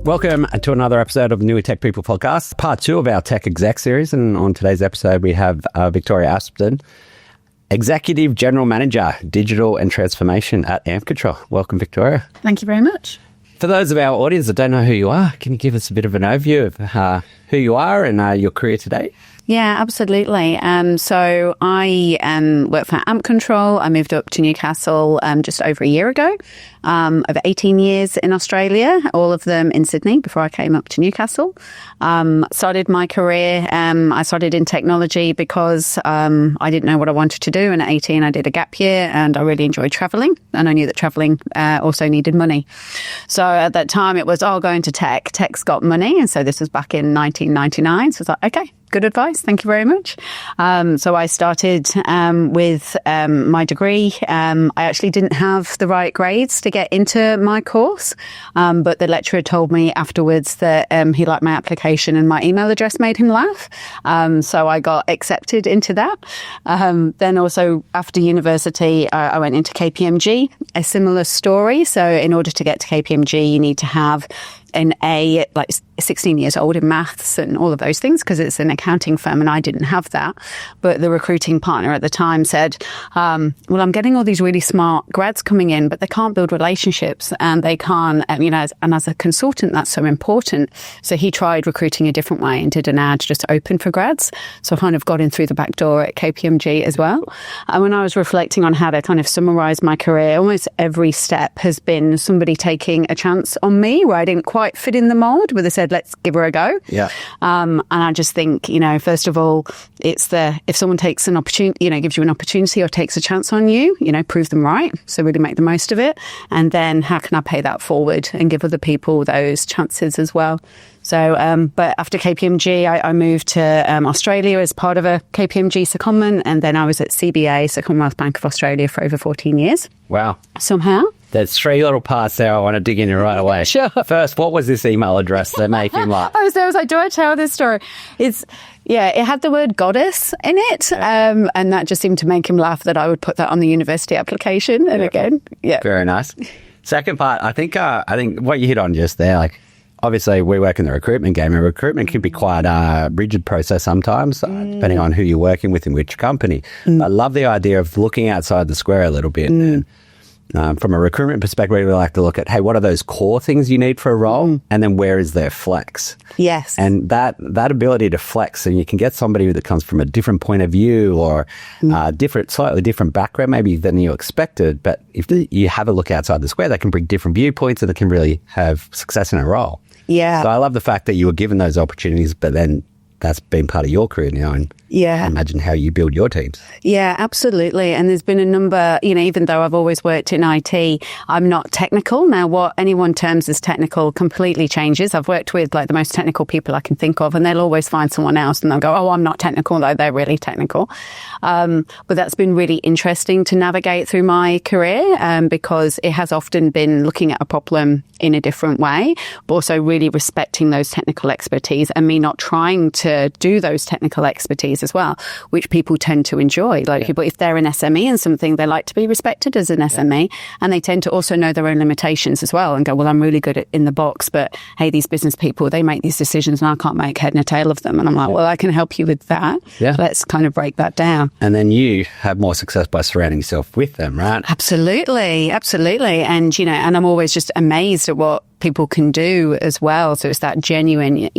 Welcome to another episode of the Newer Tech People podcast, part 2 of our Tech Exec series. And on today's episode, we have Victoria Aspden, Executive General Manager, Digital and Transformation at Ampcontrol. Welcome, Victoria. Thank you very much. For those of our audience that don't know who you are, can you give us a bit of an overview of who you are and your career today? Yeah, absolutely. So I work for Ampcontrol. I moved up to Newcastle just over a year ago. Over 18 years in Australia, all of them in Sydney before I came up to Newcastle. Started my career, I started in technology because I didn't know what I wanted to do. And at 18, I did a gap year and I really enjoyed traveling. And I knew that traveling also needed money. So at that time, it was, going to tech. Tech's got money. And so this was back in 1999. So I was like, okay. Good advice. Thank you very much. So I started with my degree. I actually didn't have the right grades to get into my course, but the lecturer told me afterwards that he liked my application and my email address made him laugh. So I got accepted into that. Then also after university, I went into KPMG, a similar story. So in order to get to KPMG, you need to have an A, like 16 years old in maths and all of those things because it's an accounting firm and I didn't have that. But the recruiting partner at the time said, well, I'm getting all these really smart grads coming in, but they can't build relationships and they can't, and as a consultant, that's so important. So he tried recruiting a different way and did an ad just open for grads. So I kind of got in through the back door at KPMG as well. And when I was reflecting on how to kind of summarize my career, almost every step has been somebody taking a chance on me where I didn't quite fit in the mold, where they said, let's give her a go. Yeah. And I just think, first of all, it's if someone takes an opportunity, gives you an opportunity or takes a chance on you, prove them right. So really make the most of it. And then how can I pay that forward and give other people those chances as well? So, but after KPMG, I moved to Australia as part of a KPMG secondment. And then I was at CBA, so Commonwealth Bank of Australia, for over 14 years. Wow. Somehow. There's 3 little parts there I want to dig in right away. Sure. First, what was this email address that made him laugh? I was like, do I tell this story? It had the word goddess in it. Yeah. And that just seemed to make him laugh that I would put that on the university application. And again, yeah. Very nice. Second part, I think what you hit on just there, like, obviously, we work in the recruitment game, and recruitment can be quite a rigid process sometimes, depending on who you're working with and which company. I love the idea of looking outside the square a little bit. And, from a recruitment perspective, we like to look at, hey, what are those core things you need for a role? And then where is their flex? Yes. And that ability to flex, and you can get somebody that comes from a different point of view or slightly different background maybe than you expected. But if you have a look outside the square, they can bring different viewpoints and they can really have success in a role. Yeah. So I love the fact that you were given those opportunities, but then that's been part of your career now. And yeah. Imagine how you build your teams. Yeah, absolutely. And there's been a number, even though I've always worked in IT, I'm not technical. Now, what anyone terms as technical completely changes. I've worked with the most technical people I can think of, and they'll always find someone else and they'll go, oh, I'm not technical, though they're really technical. But that's been really interesting to navigate through my career because it has often been looking at a problem in a different way, but also really respecting those technical expertise and me not trying to do those technical expertise as well, which people tend to enjoy. People, if they're an SME in something, they like to be respected as an SME, and they tend to also know their own limitations as well and go, well, I'm really good in the box, but hey, these business people, they make these decisions and I can't make head and tail of them. And I'm like, well, I can help you with that. Yeah. Let's kind of break that down. And then you have more success by surrounding yourself with them, right? Absolutely. And, and I'm always just amazed at what people can do as well. So it's that genuine,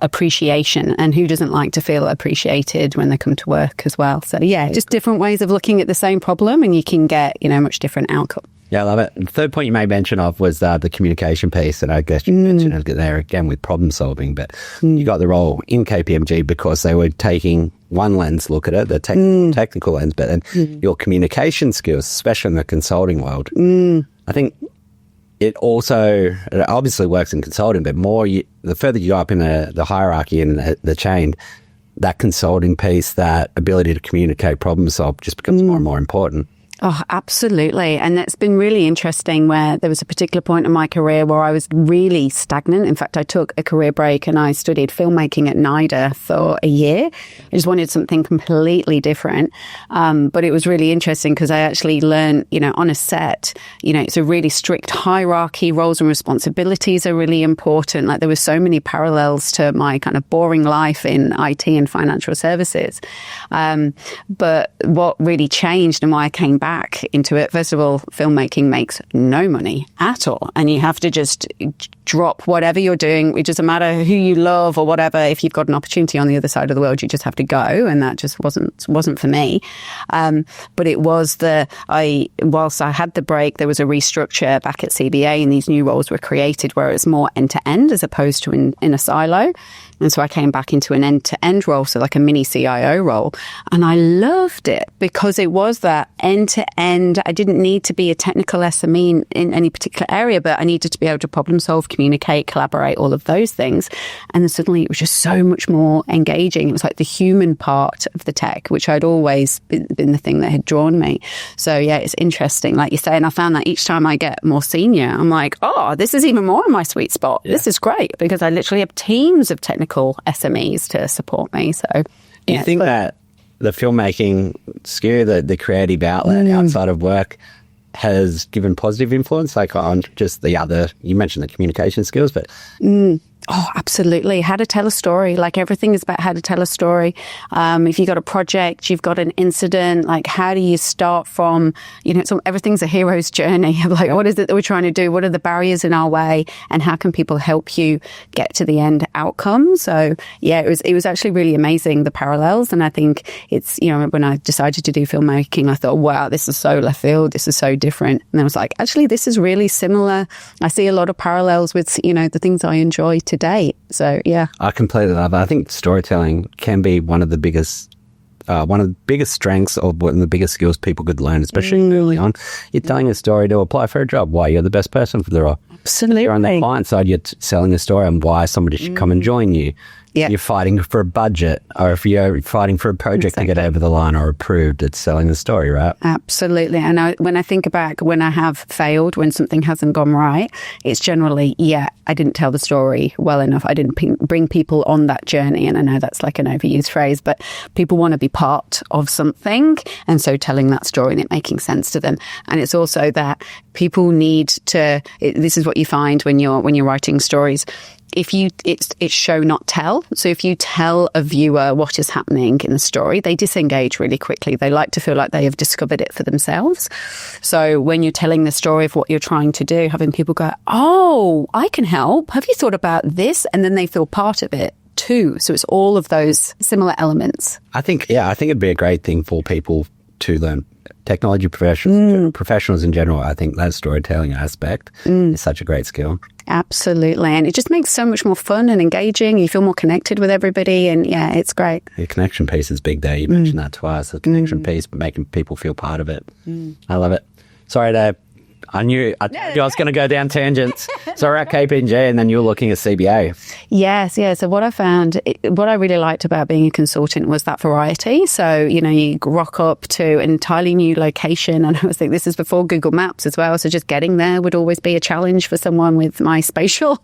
appreciation. And who doesn't like to feel appreciated when they come to work as well? So yeah, just different ways of looking at the same problem and you can get, much different outcome. Yeah, I love it. And the third point you made mention of was the communication piece. And I guess you mentioned it there again with problem solving. But you got the role in KPMG because they were taking one lens look at it, the technical lens, but then your communication skills, especially in the consulting world. I think it obviously works in consulting, but the further you go up in the hierarchy and the chain, that consulting piece, that ability to communicate, problem solve just becomes more and more important. Oh, absolutely. And it's been really interesting where there was a particular point in my career where I was really stagnant. In fact, I took a career break and I studied filmmaking at NIDA for a year. I just wanted something completely different. But it was really interesting because I actually learned, on a set, it's a really strict hierarchy. Roles and responsibilities are really important. Like there were so many parallels to my kind of boring life in IT and financial services. But what really changed and why I came back into it, first of all, filmmaking makes no money at all. And you have to just drop whatever you're doing. It doesn't matter who you love or whatever. If you've got an opportunity on the other side of the world, you just have to go. And that just wasn't for me. But it was whilst I had the break, there was a restructure back at CBA and these new roles were created where it's more end to end as opposed to in a silo. And so I came back into an end-to-end role, so like a mini CIO role. And I loved it because it was that end-to-end. I didn't need to be a technical SME in any particular area, but I needed to be able to problem solve, communicate, collaborate, all of those things. And then suddenly it was just so much more engaging. It was like the human part of the tech, which I'd always been the thing that had drawn me. So yeah, it's interesting. Like you say, and I found that each time I get more senior, I'm like, oh, this is even more in my sweet spot. Yeah. This is great because I literally have teams of technical SMEs to support me. So, do you think that the filmmaking skill, the creative outlet outside of work, has given positive influence, like on just the other? You mentioned the communication skills, but. Oh, absolutely. How to tell a story. Like everything is about how to tell a story. If you've got a project, you've got an incident, like how do you start from, everything's a hero's journey. Like what is it that we're trying to do? What are the barriers in our way? And how can people help you get to the end outcome? So yeah, it was actually really amazing, the parallels. And I think it's, when I decided to do filmmaking, I thought, wow, this is so left field. This is so different. And I was like, actually, this is really similar. I see a lot of parallels with, the things I enjoy today. So yeah, I completely love it. I think storytelling can be one of the biggest strengths or one of the biggest skills people could learn, especially early on. You're telling a story to apply for a job, why you're the best person for the role. Absolutely. You're on the client side, you're selling a story on why somebody should come and join you. Yeah. You're fighting for a budget, or if you're fighting for a project to get over the line or approved, it's selling the story, right? Absolutely. And when I think back, when I have failed, when something hasn't gone right, it's generally, I didn't tell the story well enough. I didn't bring people on that journey. And I know that's like an overused phrase, but people want to be part of something. And so telling that story and it making sense to them. And it's also that people need to, this is what you find when you're writing stories. It's show not tell. So if you tell a viewer what is happening in the story, they disengage really quickly. They like to feel like they have discovered it for themselves. So when you're telling the story of what you're trying to do, having people go, oh, I can help. Have you thought about this? And then they feel part of it too. So it's all of those similar elements. I think it'd be a great thing for people to learn. Technology professionals in general, I think that storytelling aspect is such a great skill. Absolutely. And it just makes so much more fun and engaging. You feel more connected with everybody. And yeah, it's great. The connection piece is big there. You mentioned that twice. The connection piece, but making people feel part of it. I love it. Sorry, Dave. I knew I was going to go down tangents. So we're at KPMG and then you were looking at CBA. Yes. So what I found, what I really liked about being a consultant was that variety. So, you rock up to an entirely new location. And I was thinking, this is before Google Maps as well. So just getting there would always be a challenge for someone with my spatial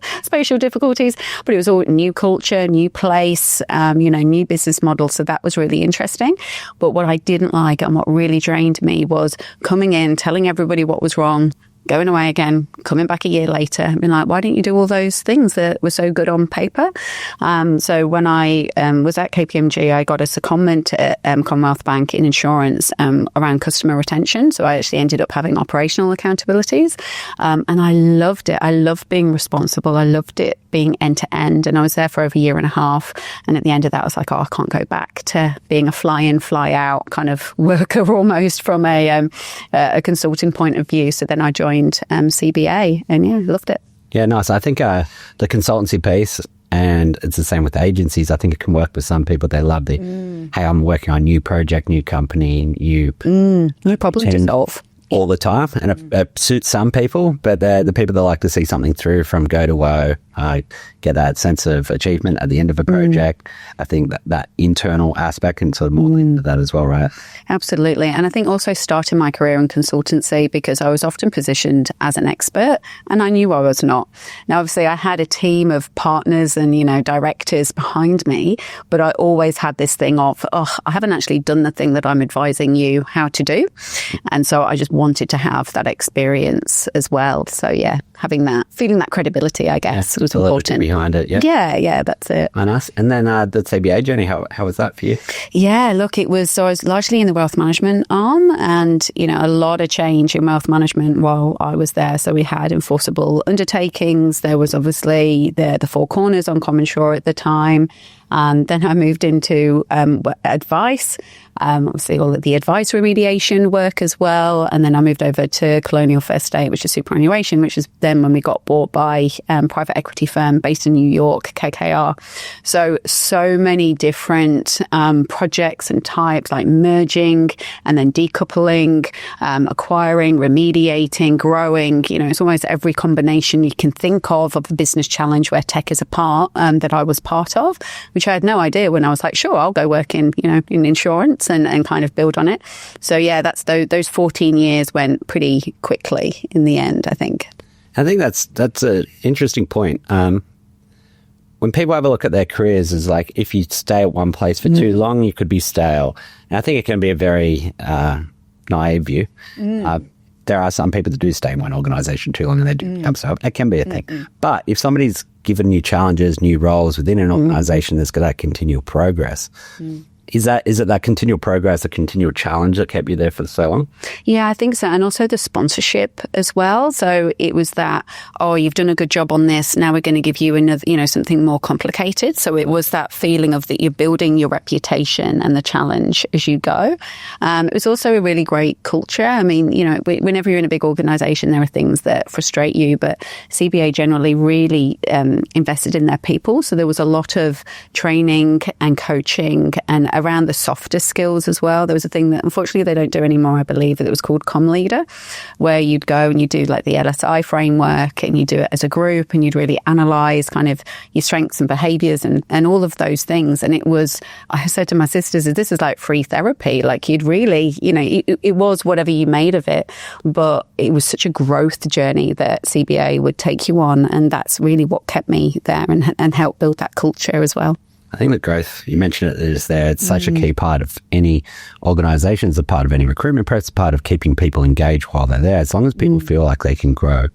difficulties. But it was all new culture, new place, new business model. So that was really interesting. But what I didn't like and what really drained me was coming in, telling everybody what was wrong, going away again, coming back a year later and being like, why didn't you do all those things that were so good on paper? So when I was at KPMG, I got a secondment at Commonwealth Bank in insurance around customer retention. So I actually ended up having operational accountabilities. And I loved it. I loved being responsible. I loved it being end to end. And I was there for over a year and a half. And at the end of that, I was like, I can't go back to being a fly in, fly out kind of worker almost from a consulting point of view. So then I joined CBA and loved it. Yeah, nice. I think the consultancy piece, and it's the same with agencies, I think it can work with some people. They love the, hey, I'm working on new project, new company, new problem to solve. all the time, and it suits some people, but they're the people that like to see something through from go to woe, get that sense of achievement at the end of a project. I think that internal aspect can sort of more into that as well, right? Absolutely. And I think also starting my career in consultancy, because I was often positioned as an expert and I knew I was not. Now, obviously, I had a team of partners and, directors behind me, but I always had this thing of, I haven't actually done the thing that I'm advising you how to do. And so I just wanted to have that experience as well. So yeah, feeling that credibility, I guess, was important. Behind it, yeah, that's it. And us. And then the CBA journey, how was that for you? Yeah, look, I was largely in the wealth management arm, and a lot of change in wealth management while I was there. So we had enforceable undertakings. There was obviously the Four Corners on Common Shore at the time. Then I moved into advice, obviously all of the advice remediation work as well. And then I moved over to Colonial First State, which is superannuation, which is then when we got bought by private equity firm based in New York, KKR. So many different projects and types, like merging and then decoupling, acquiring, remediating, growing. It's almost every combination you can think of a business challenge where tech is a part that I was part of, which I had no idea when I was like, sure, I'll go work in insurance and kind of build on it. So yeah, that's those 14 years went pretty quickly in the end, I think. I think that's an interesting point. When people have a look at their careers, is like if you stay at one place for too long, you could be stale. And I think it can be a very naive view. There are some people that do stay in one organisation too long and they do become so. It can be a thing. But if somebody's given new challenges, new roles within an organisation, there's got that continual progress. Is it that continual progress, the continual challenge that kept you there for so long? Yeah, I think so. And also the sponsorship as well. So it was that, you've done a good job on this. Now we're going to give you another, something more complicated. So it was that feeling of that you're building your reputation and the challenge as you go. It was also a really great culture. I mean, whenever you're in a big organisation, there are things that frustrate you, but CBA generally really invested in their people. So there was a lot of training and coaching and around the softer skills as well. There was a thing that unfortunately they don't do anymore, I believe, that was called Com Leader, where you'd go and you do like the LSI framework and you do it as a group and you'd really analyse kind of your strengths and behaviours and all of those things. And I said to my sisters, this is like free therapy. Like you'd really, it was whatever you made of it, but it was such a growth journey that CBA would take you on. And that's really what kept me there and helped build that culture as well. I think the growth, you mentioned it, is there. It's such a key part of any organisation, it's a part of any recruitment process, part of keeping people engaged while they're there. As long as people feel like they can grow,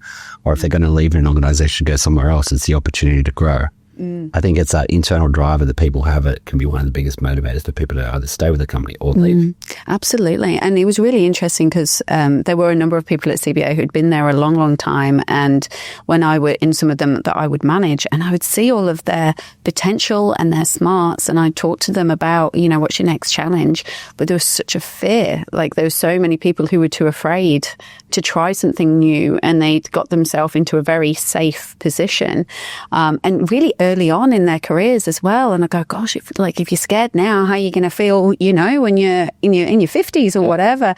or if they're going to leave an organisation, go somewhere else, it's the opportunity to grow. I think it's that internal driver that people have. It can be one of the biggest motivators for people to either stay with the company or leave. Absolutely. And it was really interesting because there were a number of people at CBA who'd been there a long, long time. And when I were in some of them that I would manage, and I would see all of their potential and their smarts, and I'd talk to them about, what's your next challenge? But there was such a fear. Like there were so many people who were too afraid to try something new, and they'd got themselves into a very safe position. And really early on in their careers as well. And I go, gosh, if you're scared now, how are you going to feel, when you're in your 50s or whatever?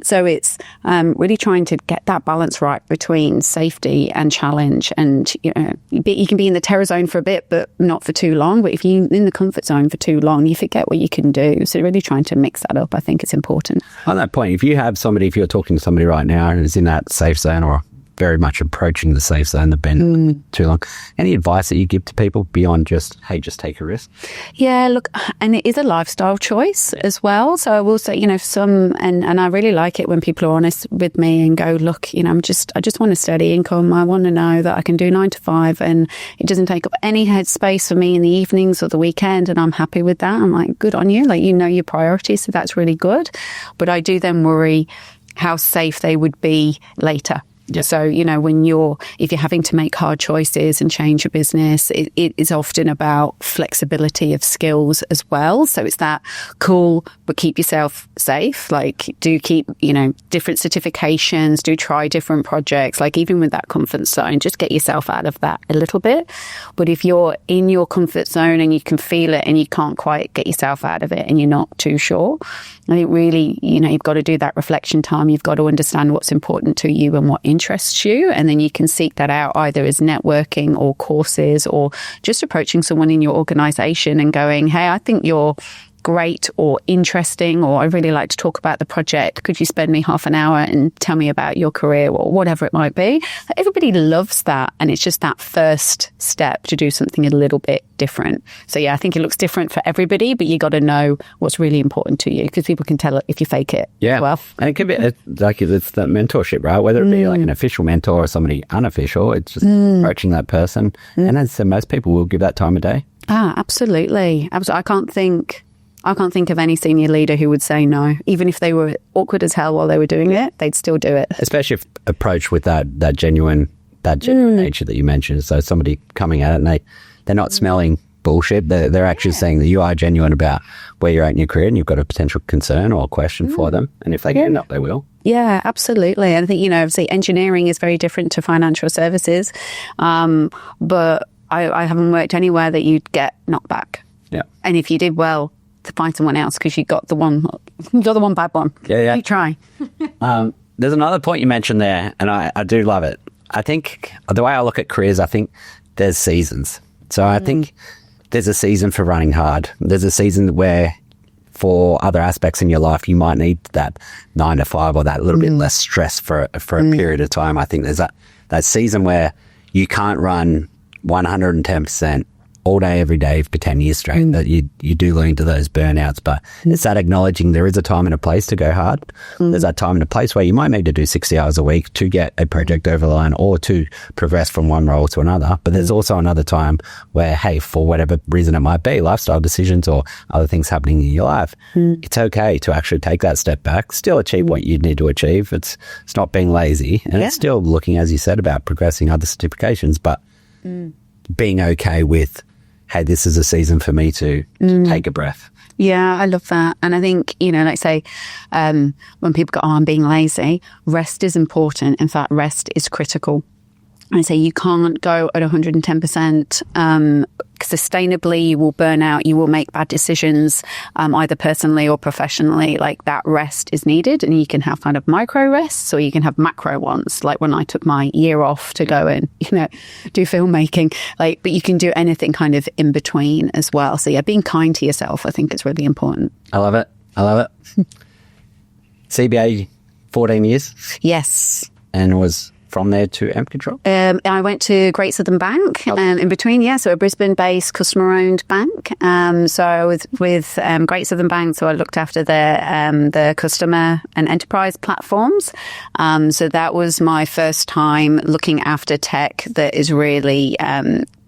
So it's really trying to get that balance right between safety and challenge. And, you can be in the terror zone for a bit, but not for too long. But if you're in the comfort zone for too long, you forget what you can do. So really trying to mix that up, I think it's important. On that point, if you're talking to somebody right now and is in that safe zone or very much approaching the safe zone, the bend too long. Any advice that you give to people beyond just take a risk? Yeah, look, and it is a lifestyle choice as well. So I will say, and I really like it when people are honest with me and go, look, I just want a steady income. I want to know that I can do 9 to 5 and it doesn't take up any headspace for me in the evenings or the weekend, and I'm happy with that. I'm like, good on you. Like, your priorities, so that's really good. But I do then worry how safe they would be later. Yeah. So, if you're having to make hard choices and change your business, it is often about flexibility of skills as well. So it's that cool, but keep yourself safe. Like, do keep, different certifications, do try different projects. Like, even with that comfort zone, just get yourself out of that a little bit. But if you're in your comfort zone and you can feel it and you can't quite get yourself out of it and you're not too sure, I think really, you've got to do that reflection time. You've got to understand what's important to you and what interests you. And then you can seek that out either as networking or courses, or just approaching someone in your organization and going, hey, I think you're great or interesting, or I'd really like to talk about the project. Could you spend me half an hour and tell me about your career, or whatever it might be? Everybody loves that. And it's just that first step to do something a little bit different. So yeah, I think it looks different for everybody, but you got to know what's really important to you, because people can tell it if you fake it. Yeah. Well, and it could be like, it's that mentorship, right? Whether it be like an official mentor or somebody unofficial, it's just approaching that person. And as I said, most people will give that time of day. Absolutely. I can't think of any senior leader who would say no. Even if they were awkward as hell while they were doing it, they'd still do it. Especially if approached with that genuine nature that you mentioned. So somebody coming at it and they're not smelling bullshit. They're actually saying that you are genuine about where you're at in your career and you've got a potential concern or question for them. And if they get up, they will. Yeah, absolutely. And I think, obviously engineering is very different to financial services. But I haven't worked anywhere that you'd get knocked back. Yeah. And if you did well, to find someone else because you got the one bad one. Yeah. You try. There's another point you mentioned there, and I do love it. I think the way I look at careers, I think there's seasons. So I think there's a season for running hard. There's a season where for other aspects in your life, you might need that 9 to 5 or that little bit less stress for a period of time. I think there's that season where you can't run 110% all day, every day for 10 years straight, that you do lean to those burnouts. But it's that acknowledging there is a time and a place to go hard. There's that time and a place where you might need to do 60 hours a week to get a project over the line or to progress from one role to another. But there's also another time where, hey, for whatever reason it might be, lifestyle decisions or other things happening in your life, it's okay to actually take that step back, still achieve what you need to achieve. It's not being lazy, and it's still looking, as you said, about progressing other certifications, but being okay with, hey, this is a season for me to take a breath. Yeah, I love that. And I think, like say, when people go, I'm being lazy, rest is important. In fact, rest is critical. I say you can't go at 110%. Sustainably, you will burn out, you will make bad decisions, either personally or professionally. Like, that rest is needed, and you can have kind of micro rests or you can have macro ones. Like when I took my year off to go and, do filmmaking, but you can do anything kind of in between as well. So yeah, being kind to yourself, I think is really important. I love it. CBA, 14 years? Yes. And was from there to Ampcontrol? I went to Great Southern Bank in between, so a Brisbane-based customer-owned bank. So I was with Great Southern Bank, so I looked after the customer and enterprise platforms. So that was my first time looking after tech that is really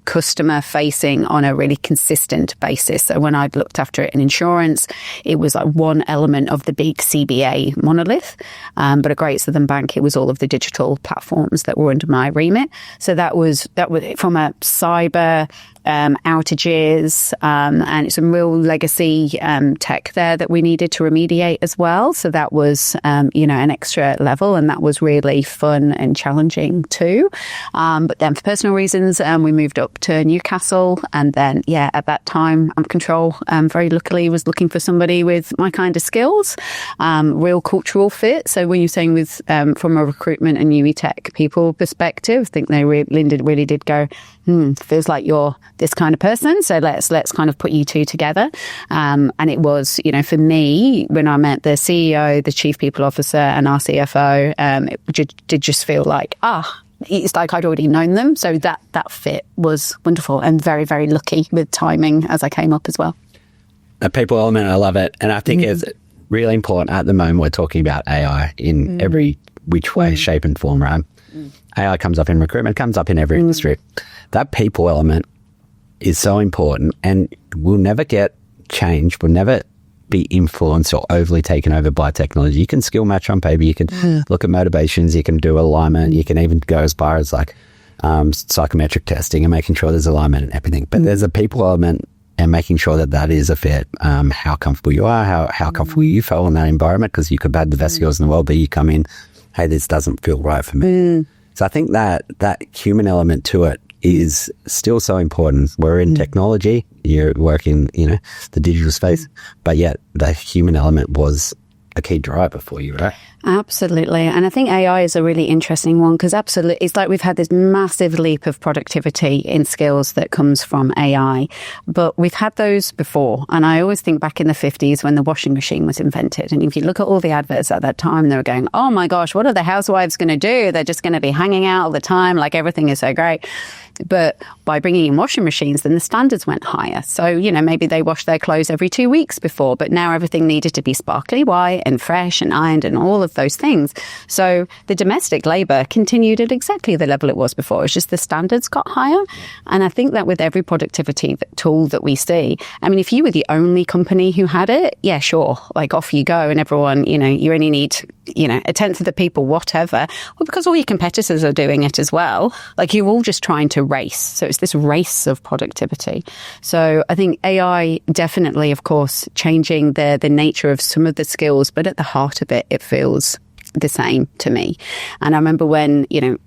customer facing on a really consistent basis. So when I'd looked after it in insurance, it was like one element of the big CBA monolith. But at Great Southern Bank, it was all of the digital platforms that were under my remit. So that was from a cyber outages, and it's some real legacy tech there that we needed to remediate as well. So that was, an extra level, and that was really fun and challenging too. But then for personal reasons, we moved up to Newcastle, and then, at that time, Ampcontrol very luckily was looking for somebody with my kind of skills, real cultural fit. So when you're saying with from a recruitment and UE tech people perspective, I think they really did go, feels like you're this kind of person, so let's kind of put you two together. And it was, for me, when I met the CEO, the chief people officer, and our CFO, it did just feel like, it's like I'd already known them. So that fit was wonderful, and very, very lucky with timing as I came up as well. A people element, I love it. And I think it's really important at the moment. We're talking about AI in every which way, shape and form, right? AI comes up in recruitment, comes up in every industry. That people element is so important, and we'll never get change. We'll never be influenced or overly taken over by technology. You can skill match on paper. You can look at motivations. You can do alignment. You can even go as far as like psychometric testing and making sure there's alignment and everything. But there's a people element and making sure that that is a fit. How comfortable you are, how comfortable you feel in that environment, because you could have the best skills in the world, but you come in, hey, this doesn't feel right for me. So I think that human element to it is still so important. We're in technology, you're working, the digital space, but yet the human element was a key driver for you, right? Absolutely. And I think AI is a really interesting one, because absolutely, it's like we've had this massive leap of productivity in skills that comes from AI, but we've had those before. And I always think back in the 50s when the washing machine was invented. And if you look at all the adverts at that time, they were going, oh my gosh, what are the housewives going to do? They're just going to be hanging out all the time, like everything is so great. But by bringing in washing machines, then the standards went higher. So, maybe they washed their clothes every 2 weeks before, but now everything needed to be sparkly white and fresh and ironed and all of those things. So the domestic labour continued at exactly the level it was before. It's just the standards got higher. And I think that with every productivity tool that we see, I mean, if you were the only company who had it, yeah, sure, like off you go and everyone, you only need, a tenth of the people, whatever. Well, because all your competitors are doing it as well. Like you're all just trying to race. So it's this race of productivity. So I think AI definitely, of course, changing the nature of some of the skills, but at the heart of it, it feels the same to me. And I remember when,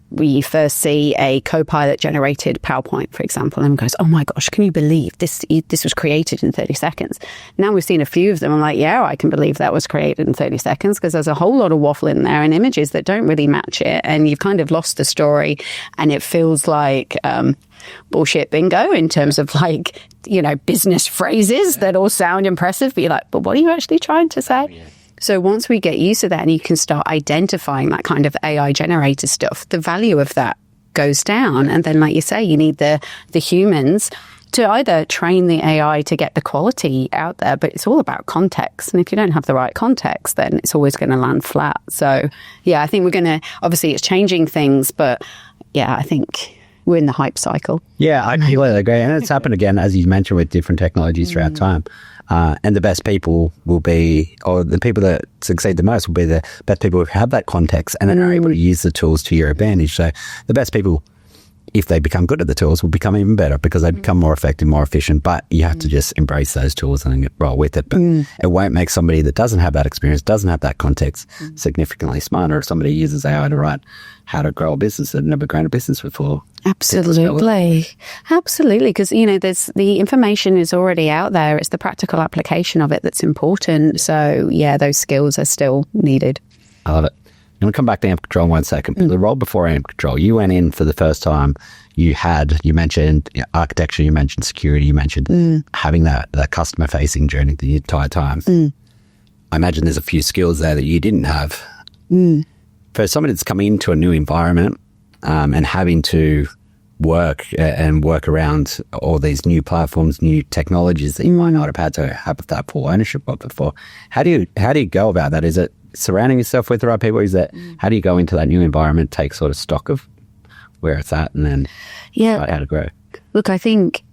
we first see a Copilot generated PowerPoint, for example, and goes, oh my gosh, can you believe this was created in 30 seconds? Now we've seen a few of them. I'm like, yeah, I can believe that was created in 30 seconds because there's a whole lot of waffle in there and images that don't really match it. And you've kind of lost the story and it feels like bullshit bingo in terms of like, business phrases that all sound impressive, but you're like, but what are you actually trying to say? Yeah. So once we get used to that and you can start identifying that kind of AI generated stuff, the value of that goes down. And then, like you say, you need the humans to either train the AI to get the quality out there, but it's all about context. And if you don't have the right context, then it's always going to land flat. So, yeah, I think obviously it's changing things, but yeah, I think we're in the hype cycle. Yeah, I completely agree. And it's happened again, as you mentioned, with different technologies throughout time. And the best people will be, or the people that succeed the most will be the best people who have that context and are able to use the tools to your advantage. So the best people, if they become good at the tools, will become even better because they become more effective, more efficient. But you have to just embrace those tools and roll with it. But it won't make somebody that doesn't have that experience, doesn't have that context, significantly smarter if somebody uses AI to write how to grow a business that never grown a business before. Absolutely. Because, there's the information is already out there. It's the practical application of it that's important. So, yeah, those skills are still needed. I love it. I'm going to come back to Ampcontrol in 1 second. The role before Ampcontrol, you went in for the first time. You mentioned architecture, you mentioned security, you mentioned having that customer facing journey the entire time. I imagine there's a few skills there that you didn't have. For somebody that's coming into a new environment and having to work around all these new platforms, new technologies that you might not have had to have that full ownership of before, how do you go about that? Is it surrounding yourself with the right people? Is that how do you go into that new environment, take sort of stock of where it's at, and then how to grow? Look, I think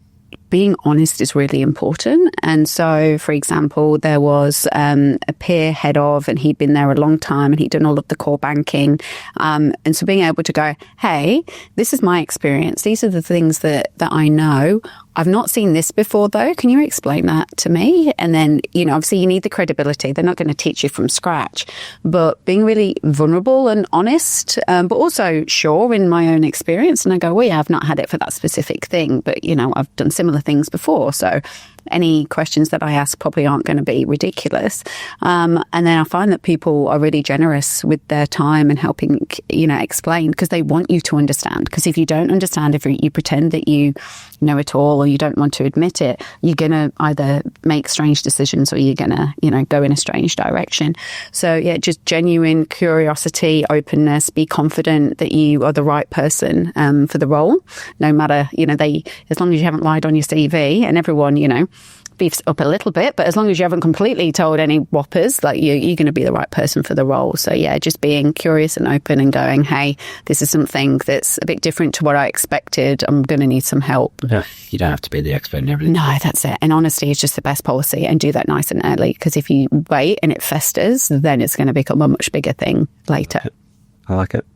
being honest is really important. And so, for example, there was a peer head of, and he'd been there a long time and he'd done all of the core banking. And so being able to go, hey, this is my experience. These are the things that I know. I've not seen this before, though. Can you explain that to me? And then, obviously you need the credibility. They're not going to teach you from scratch. But being really vulnerable and honest, but also sure in my own experience. And I go, well, yeah, I've not had it for that specific thing, but, I've done similar things before. So any questions that I ask probably aren't going to be ridiculous. And then I find that people are really generous with their time and helping, explain, because they want you to understand. Because if you don't understand, if you pretend that you know it all or you don't want to admit it, you're going to either make strange decisions or you're going to, go in a strange direction. So yeah, just genuine curiosity, openness, be confident that you are the right person for the role, no matter, as long as you haven't lied on your CV, and everyone, beefs up a little bit, but as long as you haven't completely told any whoppers, like you're going to be the right person for the role. So yeah, just being curious and open and going, hey, this is something that's a bit different to what I expected. I'm going to need some help. Yeah, you don't have to be the expert in everything. No, that's it. And honesty is just the best policy, and do that nice and early, because if you wait and it festers, then it's going to become a much bigger thing later. I like it.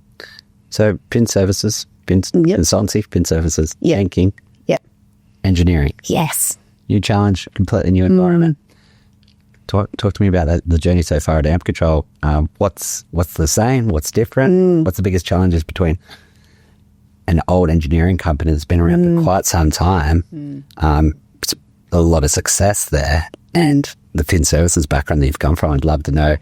So PIN services, PIN consultancy, PIN services, banking, engineering. Yes. New challenge, completely new environment. Talk to me about the journey so far at Ampcontrol. What's the same? What's different? What's the biggest challenges between an old engineering company that's been around for quite some time? A lot of success there, and the PIN services background that you've come from. I'd love to know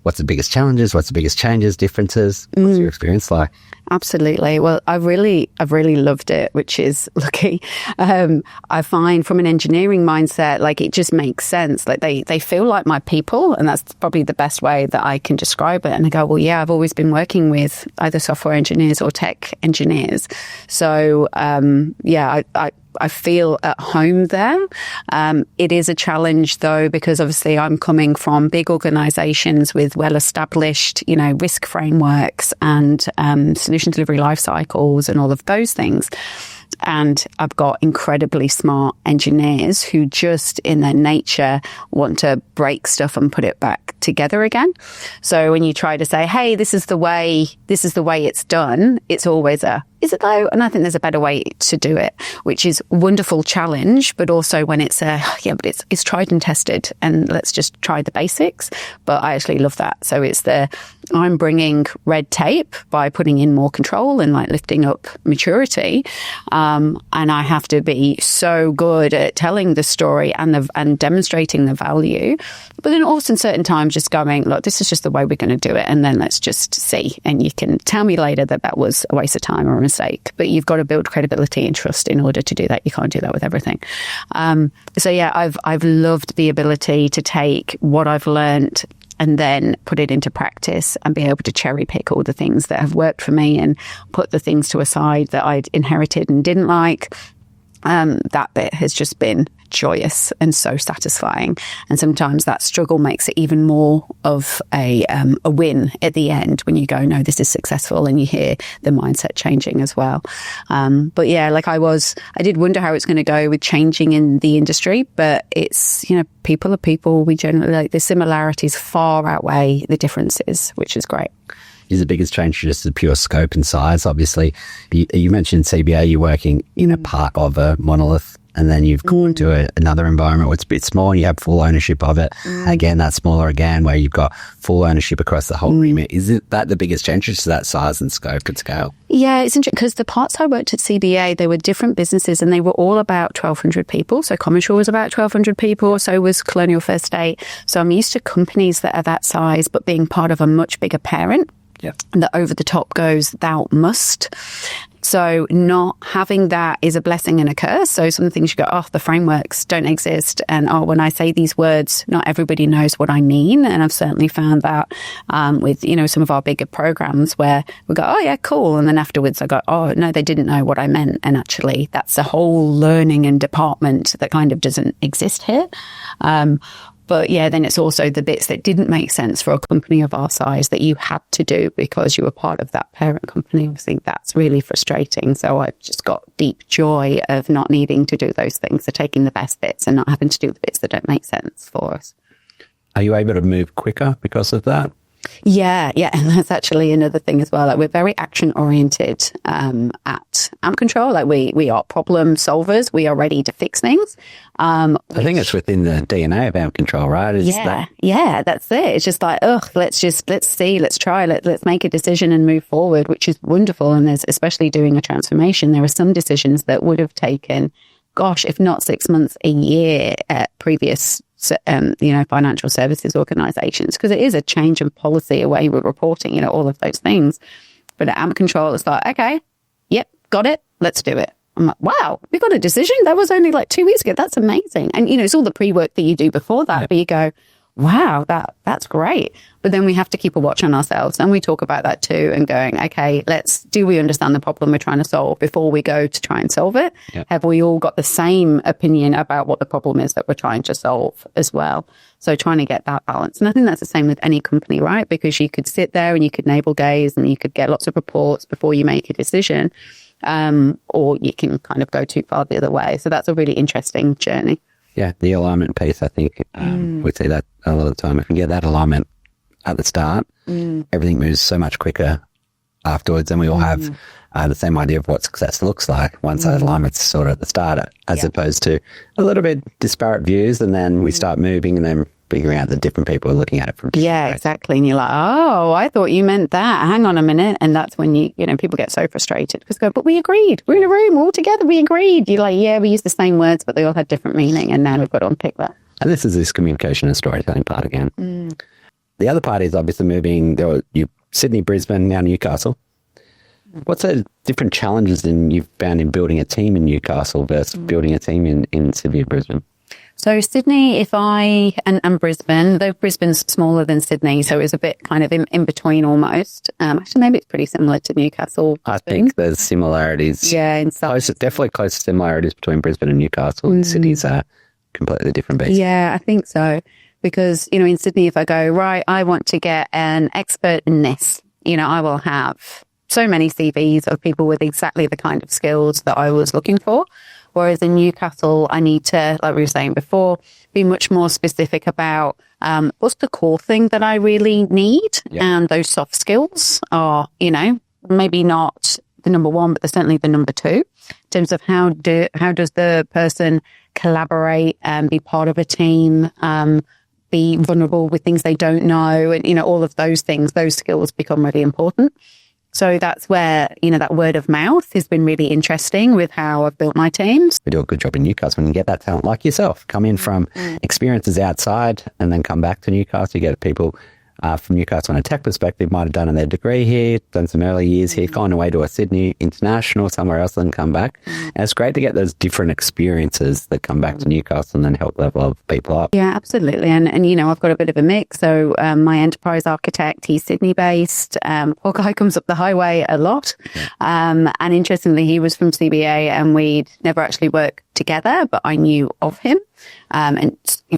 what's the biggest challenges, what's the biggest changes, differences. What's your experience like? Absolutely. Well, I've really loved it, which is lucky. I find from an engineering mindset, like it just makes sense. Like they feel like my people, and that's probably the best way that I can describe it. And I go, well, yeah, I've always been working with either software engineers or tech engineers. So, I feel at home there. It is a challenge though, because obviously I'm coming from big organizations with well-established, risk frameworks and solution delivery life cycles and all of those things. And I've got incredibly smart engineers who just in their nature want to break stuff and put it back together again. So when you try to say, hey, this is the way it's done, it's always is it though? And I think there's a better way to do it, which is a wonderful challenge, but also when it's but it's tried and tested, and let's just try the basics. But I actually love that. So it's I'm bringing red tape by putting in more control and like lifting up maturity. And I have to be so good at telling the story and demonstrating the value. But then also in certain times just going, look, this is just the way we're going to do it. And then let's just see. And you can tell me later that was a waste of time or a mistake. But you've got to build credibility and trust in order to do that. You can't do that with everything. So yeah, I've loved the ability to take what I've learned and then put it into practice and be able to cherry pick all the things that have worked for me and put the things to a side that I'd inherited and didn't like. That bit has just been joyous and so satisfying. And sometimes that struggle makes it even more of a win at the end when you go, no, this is successful, and you hear the mindset changing as well. But yeah, like I did wonder how it's going to go with changing in the industry, but it's, people are people. We generally, like, the similarities far outweigh the differences, which is great. Is the biggest change just the pure scope and size? Obviously, you mentioned CBA, you're working in a part of a monolith, and then you've gone to another environment where it's a bit smaller, you have full ownership of it. Again, that's smaller again, where you've got full ownership across the whole remit. Is that the biggest change, to that size and scope and scale? Yeah, it's interesting because the parts I worked at CBA, they were different businesses and they were all about 1,200 people. So Commercial was about 1,200 people, so was Colonial First State. So I'm used to companies that are that size, but being part of a much bigger parent. Yeah. That over the top goes, thou must. So not having that is a blessing and a curse. So some things you go, the frameworks don't exist. And when I say these words, not everybody knows what I mean. And I've certainly found that with, some of our bigger programs where we go, oh yeah, cool. And then afterwards I go, oh no, they didn't know what I meant. And actually that's a whole learning and department that kind of doesn't exist here. But yeah, then it's also the bits that didn't make sense for a company of our size that you had to do because you were part of that parent company. Obviously, that's really frustrating. So I've just got deep joy of not needing to do those things, so taking the best bits and not having to do the bits that don't make sense for us. Are you able to move quicker because of that? Yeah. And that's actually another thing as well. Like, we're very action oriented at Ampcontrol. Like, we are problem solvers. We are ready to fix things. I think it's within the DNA of Ampcontrol, right? Yeah, that's it. It's just like, let's see, let's try, let's make a decision and move forward, which is wonderful. And there's, especially doing a transformation, there are some decisions that would have taken, if not 6 months, a year at previous financial services organizations, because it is a change of policy, a way we're reporting, all of those things. But at Ampcontrol, it's like, okay, yep, got it, let's do it. I'm like, wow, we got a decision? That was only like 2 weeks ago. That's amazing. And, it's all the pre-work that you do before that, but you go, wow, that's great. But then we have to keep a watch on ourselves. And we talk about that too and going, okay, do we understand the problem we're trying to solve before we go to try and solve it? Yep. Have we all got the same opinion about what the problem is that we're trying to solve as well? So trying to get that balance. And I think that's the same with any company, right? Because you could sit there and you could navel gaze and you could get lots of reports before you make a decision. Or you can kind of go too far the other way. So that's a really interesting journey. Yeah, the alignment piece, I think we see that a lot of the time. If you get that alignment at the start, everything moves so much quicker afterwards, and we all have the same idea of what success looks like once that alignment's sort of at the start, as opposed to a little bit disparate views, and then we start moving and then figuring out that different people are looking at it from different ways. Exactly. And you're like, oh, I thought you meant that. Hang on a minute. And that's when people get so frustrated because but we agreed. We're in a room all together. We agreed. You're like, yeah, we used the same words, but they all had different meaning. And now we've got to unpick that. And this is this communication and storytelling part again. The other part is obviously moving Sydney, Brisbane, now Newcastle. What's the different challenges you've found in building a team in Newcastle versus building a team in Sydney and Brisbane? So Sydney, and Brisbane, though Brisbane's smaller than Sydney, so it's a bit kind of in between almost. Actually, maybe it's pretty similar to Newcastle. I think there's similarities. Yeah, in size. Definitely close similarities between Brisbane and Newcastle. And Sydney's a completely different beast. Yeah, I think so. Because, in Sydney, if I go, right, I want to get an expert in this, I will have so many CVs of people with exactly the kind of skills that I was looking for. Whereas in Newcastle, I need to, like we were saying before, be much more specific about what's the core thing that I really need. Yep. And those soft skills are, maybe not the number one, but they're certainly the number two in terms of how does the person collaborate and be part of a team, be vulnerable with things they don't know. And, all of those things, those skills become really important. So that's where, that word of mouth has been really interesting with how I've built my teams. We do a good job in Newcastle when you get that talent like yourself. Come in from experiences outside and then come back to Newcastle. You get people from Newcastle on a tech perspective, might have done their degree here, done some early years here, gone away to a Sydney International, somewhere else, and come back. And it's great to get those different experiences that come back to Newcastle and then help level people up. Yeah, absolutely. And I've got a bit of a mix. So my enterprise architect, he's Sydney-based. Poor guy comes up the highway a lot. And interestingly, he was from CBA and we'd never actually worked together, but I knew of him. And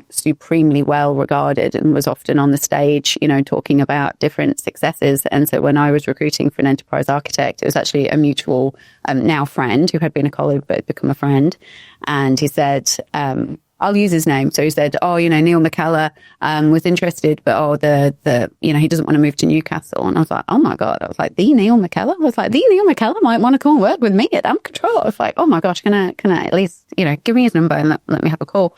supremely well regarded and was often on the stage, talking about different successes. And so when I was recruiting for an enterprise architect, it was actually a mutual now friend who had been a colleague but had become a friend. And he said, I'll use his name. So he said, Neil McKellar was interested, but he doesn't want to move to Newcastle. And I was like, oh my God. I was like, the Neil McKellar? I was like, the Neil McKellar might want to come and work with me at Ampcontrol. I was like, oh my gosh, can I at least, give me his number and let me have a call.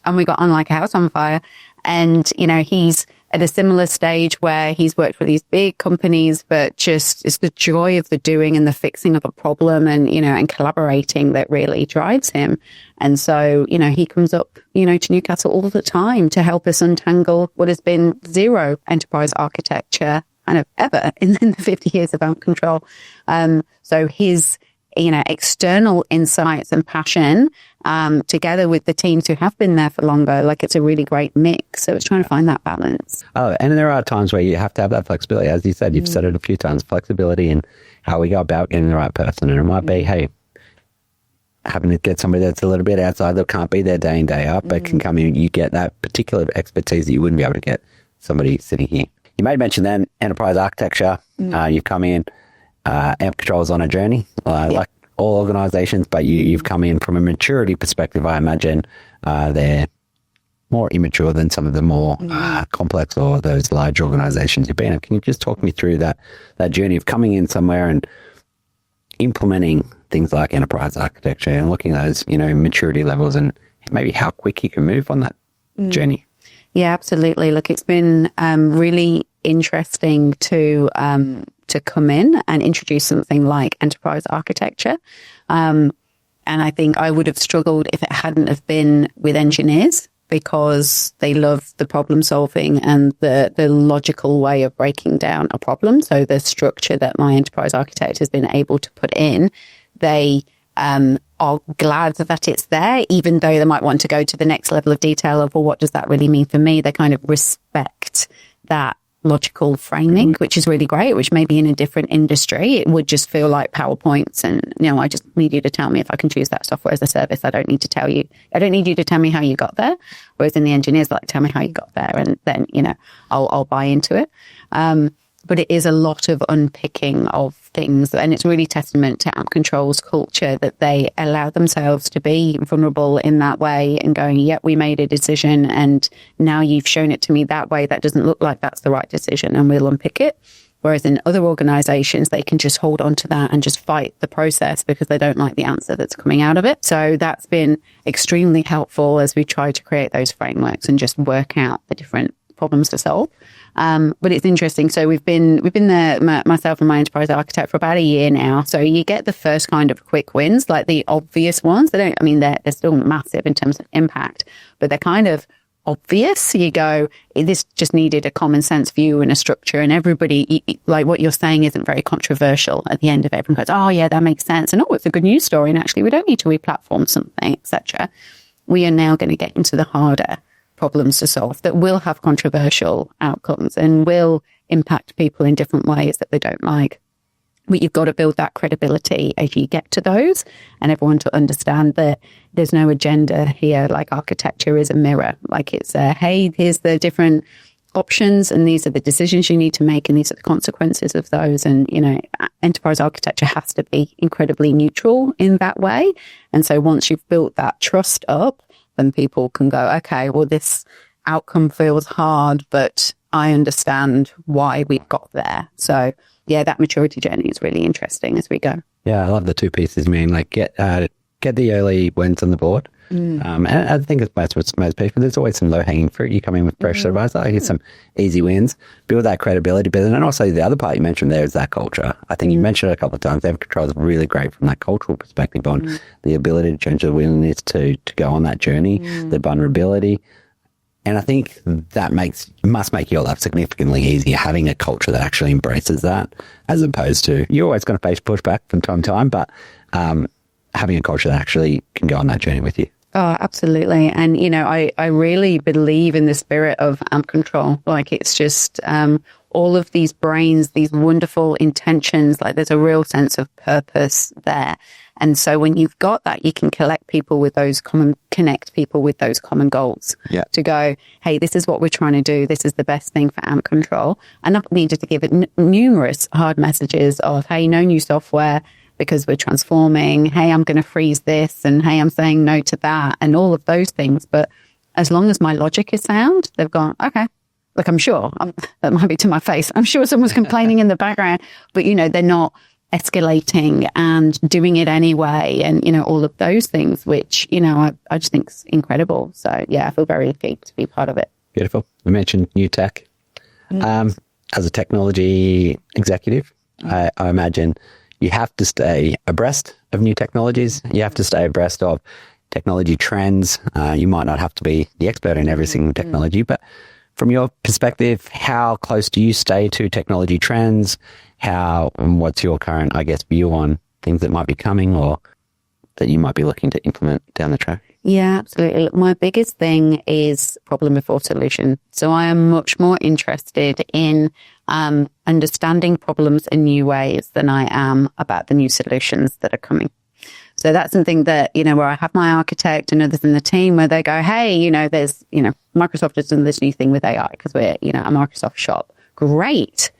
And we got on like a house on fire. And, he's at a similar stage where he's worked for these big companies, but just it's the joy of the doing and the fixing of a problem and, and collaborating that really drives him. And so, he comes up, to Newcastle all the time to help us untangle what has been zero enterprise architecture kind of ever in the 50 years of Ampcontrol. So his, external insights and passion, together with the teams who have been there for longer, like it's a really great mix. So it's trying to find that balance. Oh, and there are times where you have to have that flexibility. As you said, you've said it a few times, flexibility in how we go about getting the right person. And it might be, hey, having to get somebody that's a little bit outside that can't be there day in, day out, but can come in, you get that particular expertise that you wouldn't be able to get somebody sitting here. You made mention then enterprise architecture. You've come in, Ampcontrol's on a journey, like all organizations, but you've come in from a maturity perspective. I imagine they're more immature than some of the more complex or those large organizations you've been in. Can you just talk me through that journey of coming in somewhere and implementing things like enterprise architecture and looking at those, maturity levels and maybe how quick you can move on that journey? Yeah, absolutely. Look, it's been really interesting to come in and introduce something like enterprise architecture. And I think I would have struggled if it hadn't have been with engineers because they love the problem solving and the logical way of breaking down a problem. So the structure that my enterprise architect has been able to put in, they are glad that it's there, even though they might want to go to the next level of detail of, well, what does that really mean for me? They kind of respect that logical framing, which is really great, which maybe in a different industry, it would just feel like PowerPoints. And, I just need you to tell me if I can choose that software as a service. I don't need you to tell me how you got there. Whereas in the engineers, like, tell me how you got there. And then, I'll buy into it. But it is a lot of unpicking of things. And it's really testament to Ampcontrol's culture that they allow themselves to be vulnerable in that way and going, yep, we made a decision and now you've shown it to me that way. That doesn't look like that's the right decision, and we'll unpick it. Whereas in other organizations, they can just hold on to that and just fight the process because they don't like the answer that's coming out of it. So that's been extremely helpful as we try to create those frameworks and just work out the different problems to solve. But it's interesting. So we've been there, myself and my enterprise architect, for about a year now. So you get the first kind of quick wins, like the obvious ones. They're still massive in terms of impact, but they're kind of obvious. You go, this just needed a common sense view and a structure, and everybody, like what you're saying isn't very controversial. At the end of it, everyone goes, oh yeah, that makes sense. And it's a good news story. And actually we don't need to re-platform something, etc. We are now going to get into the harder problems to solve that will have controversial outcomes and will impact people in different ways that they don't like. But you've got to build that credibility as you get to those, and everyone to understand that there's no agenda here. Like architecture is a mirror. Like it's hey, here's the different options and these are the decisions you need to make and these are the consequences of those. And, enterprise architecture has to be incredibly neutral in that way. And so once you've built that trust up, then people can go, okay, well, this outcome feels hard, but I understand why we got there. So yeah, that maturity journey is really interesting as we go. Yeah, I love the two pieces. I mean, like get the early wins on the board. And I think it's most people, there's always some low-hanging fruit. You come in with fresh advice, I get some easy wins, build that credibility. But then also the other part you mentioned there is that culture. I think you mentioned it a couple of times. Ampcontrol is really great from that cultural perspective on the ability to change, the willingness to go on that journey, the vulnerability. And I think that must make your life significantly easier, having a culture that actually embraces that, as opposed to, you're always going to face pushback from time to time, but having a culture that actually can go on that journey with you. Oh, absolutely. And, I really believe in the spirit of Ampcontrol. Like it's just all of these brains, these wonderful intentions, like there's a real sense of purpose there. And so when you've got that, you can connect people with those common goals to go, hey, this is what we're trying to do. This is the best thing for Ampcontrol. And not needed to give it numerous hard messages of, hey, no new software because we're transforming. Hey, I'm going to freeze this. And hey, I'm saying no to that and all of those things. But as long as my logic is sound, they've gone, okay. Like I'm sure, that might be to my face. I'm sure someone's complaining in the background, but they're not escalating and doing it anyway. And, all of those things, which, I just think is incredible. So yeah, I feel very lucky to be part of it. Beautiful. We mentioned new tech. As a technology executive, I imagine you have to stay abreast of new technologies. You have to stay abreast of technology trends. You might not have to be the expert in every single technology, but from your perspective, how close do you stay to technology trends? What's your current, view on things that might be coming or that you might be looking to implement down the track? Yeah, absolutely. My biggest thing is problem before solution. So I am much more interested in understanding problems in new ways than I am about the new solutions that are coming. So that's something that, where I have my architect and others in the team where they go, hey, there's, Microsoft has done this new thing with AI because we're, a Microsoft shop. Great.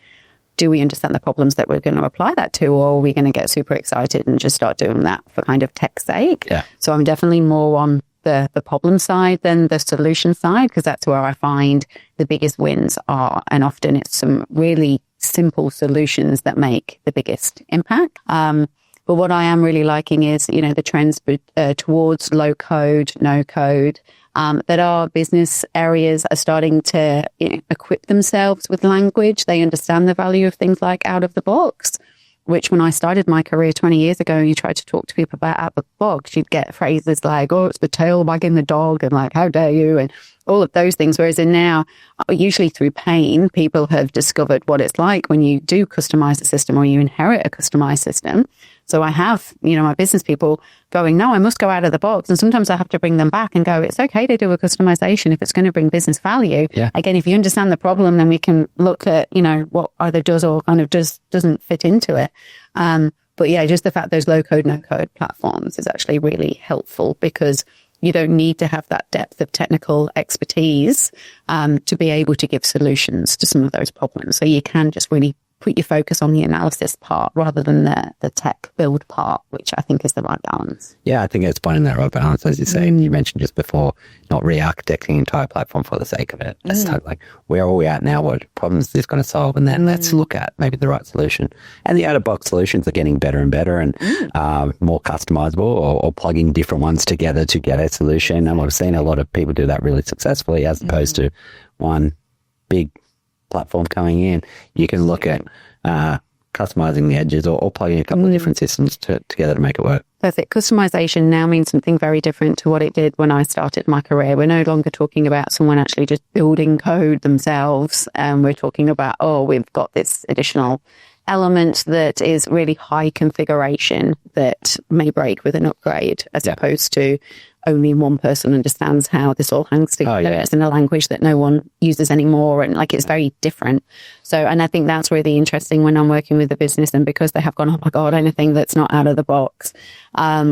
Do we understand the problems that we're going to apply that to, or are we going to get super excited and just start doing that for kind of tech's sake? Yeah. So I'm definitely more on the problem side than the solution side, because that's where I find the biggest wins are. And often it's some really simple solutions that make the biggest impact. But what I am really liking is, the trends towards low code, no code, that our business areas are starting to equip themselves with language. They understand the value of things like out of the box, which when I started my career 20 years ago, you tried to talk to people about out of the box, you'd get phrases like, oh, it's the tail wagging the dog and like, how dare you? And all of those things. Whereas in now, usually through pain, people have discovered what it's like when you do customize a system or you inherit a customized system. So I have, my business people going, no, I must go out of the box. And sometimes I have to bring them back and go, it's okay to do a customization if it's going to bring business value. Yeah. Again, if you understand the problem, then we can look at, what either does or kind of doesn't fit into it. But yeah, just the fact those low code, no code platforms is actually really helpful because you don't need to have that depth of technical expertise to be able to give solutions to some of those problems. So you can just really put your focus on the analysis part rather than the tech build part, which I think is the right balance. Yeah, I think it's finding that right balance, as you say. You mentioned just before, not re-architecting the entire platform for the sake of it. It's like, where are we at now? What problems is this going to solve? And then let's look at maybe the right solution. And the out-of-box solutions are getting better and better and more customizable or plugging different ones together to get a solution. And I've seen a lot of people do that really successfully as opposed to one big platform coming in. You can look at customizing the edges or plugging a couple of different systems together to make it work. Perfect. Customization now means something very different to what it did when I started my career. We're no longer talking about someone actually just building code themselves. We're talking about, we've got this additional element that is really high configuration that may break with an upgrade as opposed to only one person understands how this all hangs together. It's in a language that no one uses anymore. And it's very different. So, and I think that's really interesting when I'm working with the business and because they have gone, oh my God, anything that's not out of the box,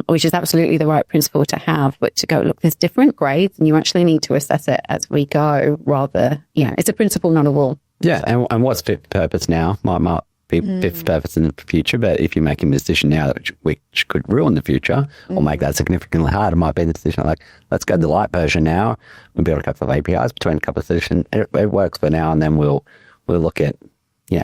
which is absolutely the right principle to have, but to go, look, there's different grades and you actually need to assess it as we go rather, it's a principle, not a rule. Yeah. And what's fit for purpose now might be fit for purpose in the future, but if you're making a decision now which could ruin the future or make that significantly harder, it might be the decision like, let's go to the light version now. We'll build a couple of APIs between a couple of solutions. It works for now, and then we'll look at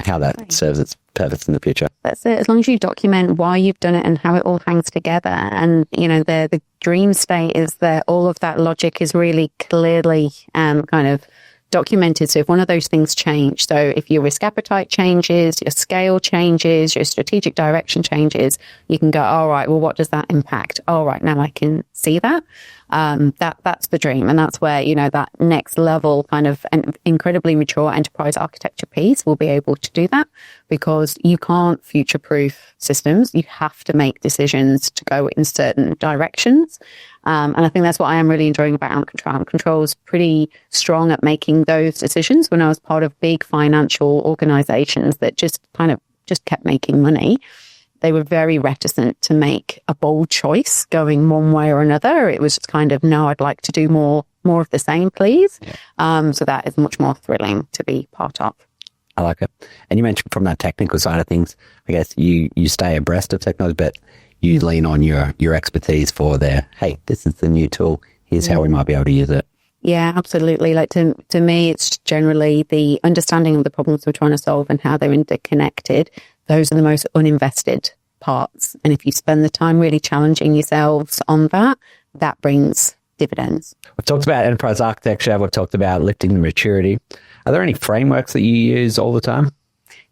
how that serves its purpose in the future. That's it. As long as you document why you've done it and how it all hangs together, and the dream state is that all of that logic is really clearly kind of documented. So if one of those things change, so if your risk appetite changes, your scale changes, your strategic direction changes, you can go, all right, well, what does that impact? All right, now I can see that. That's the dream. And that's where, that next level kind of an incredibly mature enterprise architecture piece will be able to do that because you can't future-proof systems. You have to make decisions to go in certain directions. And I think that's what I am really enjoying about Ampcontrol. Ampcontrol is pretty strong at making those decisions. When I was part of big financial organizations that just kept making money, they were very reticent to make a bold choice going one way or another. It was just kind of, no, I'd like to do more of the same, please. Yeah. So that is much more thrilling to be part of. I like it. And you mentioned from that technical side of things, I guess you stay abreast of technology, but you lean on your expertise for hey, this is the new tool. Here's how we might be able to use it. Yeah, absolutely. Like to me, it's generally the understanding of the problems we're trying to solve and how they're interconnected. Those are the most uninvested parts. And if you spend the time really challenging yourselves on that brings dividends. We've talked about enterprise architecture. We've talked about lifting the maturity. Are there any frameworks that you use all the time?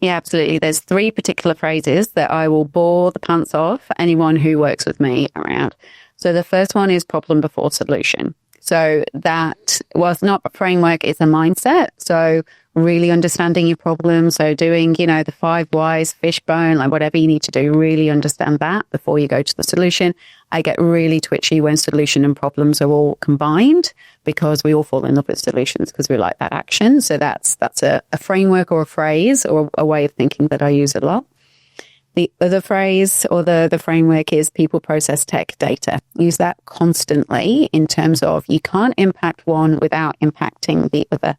Yeah, absolutely. There's 3 particular phrases that I will bore the pants off anyone who works with me around. So the first one is problem before solution. So that was not a framework, it's a mindset. So really understanding your problem. So doing, the 5 whys, fishbone, like whatever you need to do, really understand that before you go to the solution. I get really twitchy when solution and problems are all combined because we all fall in love with solutions because we like that action. So that's a framework or a phrase or a way of thinking that I use a lot. The other phrase or the framework is people, process, tech, data. Use that constantly in terms of you can't impact one without impacting the other.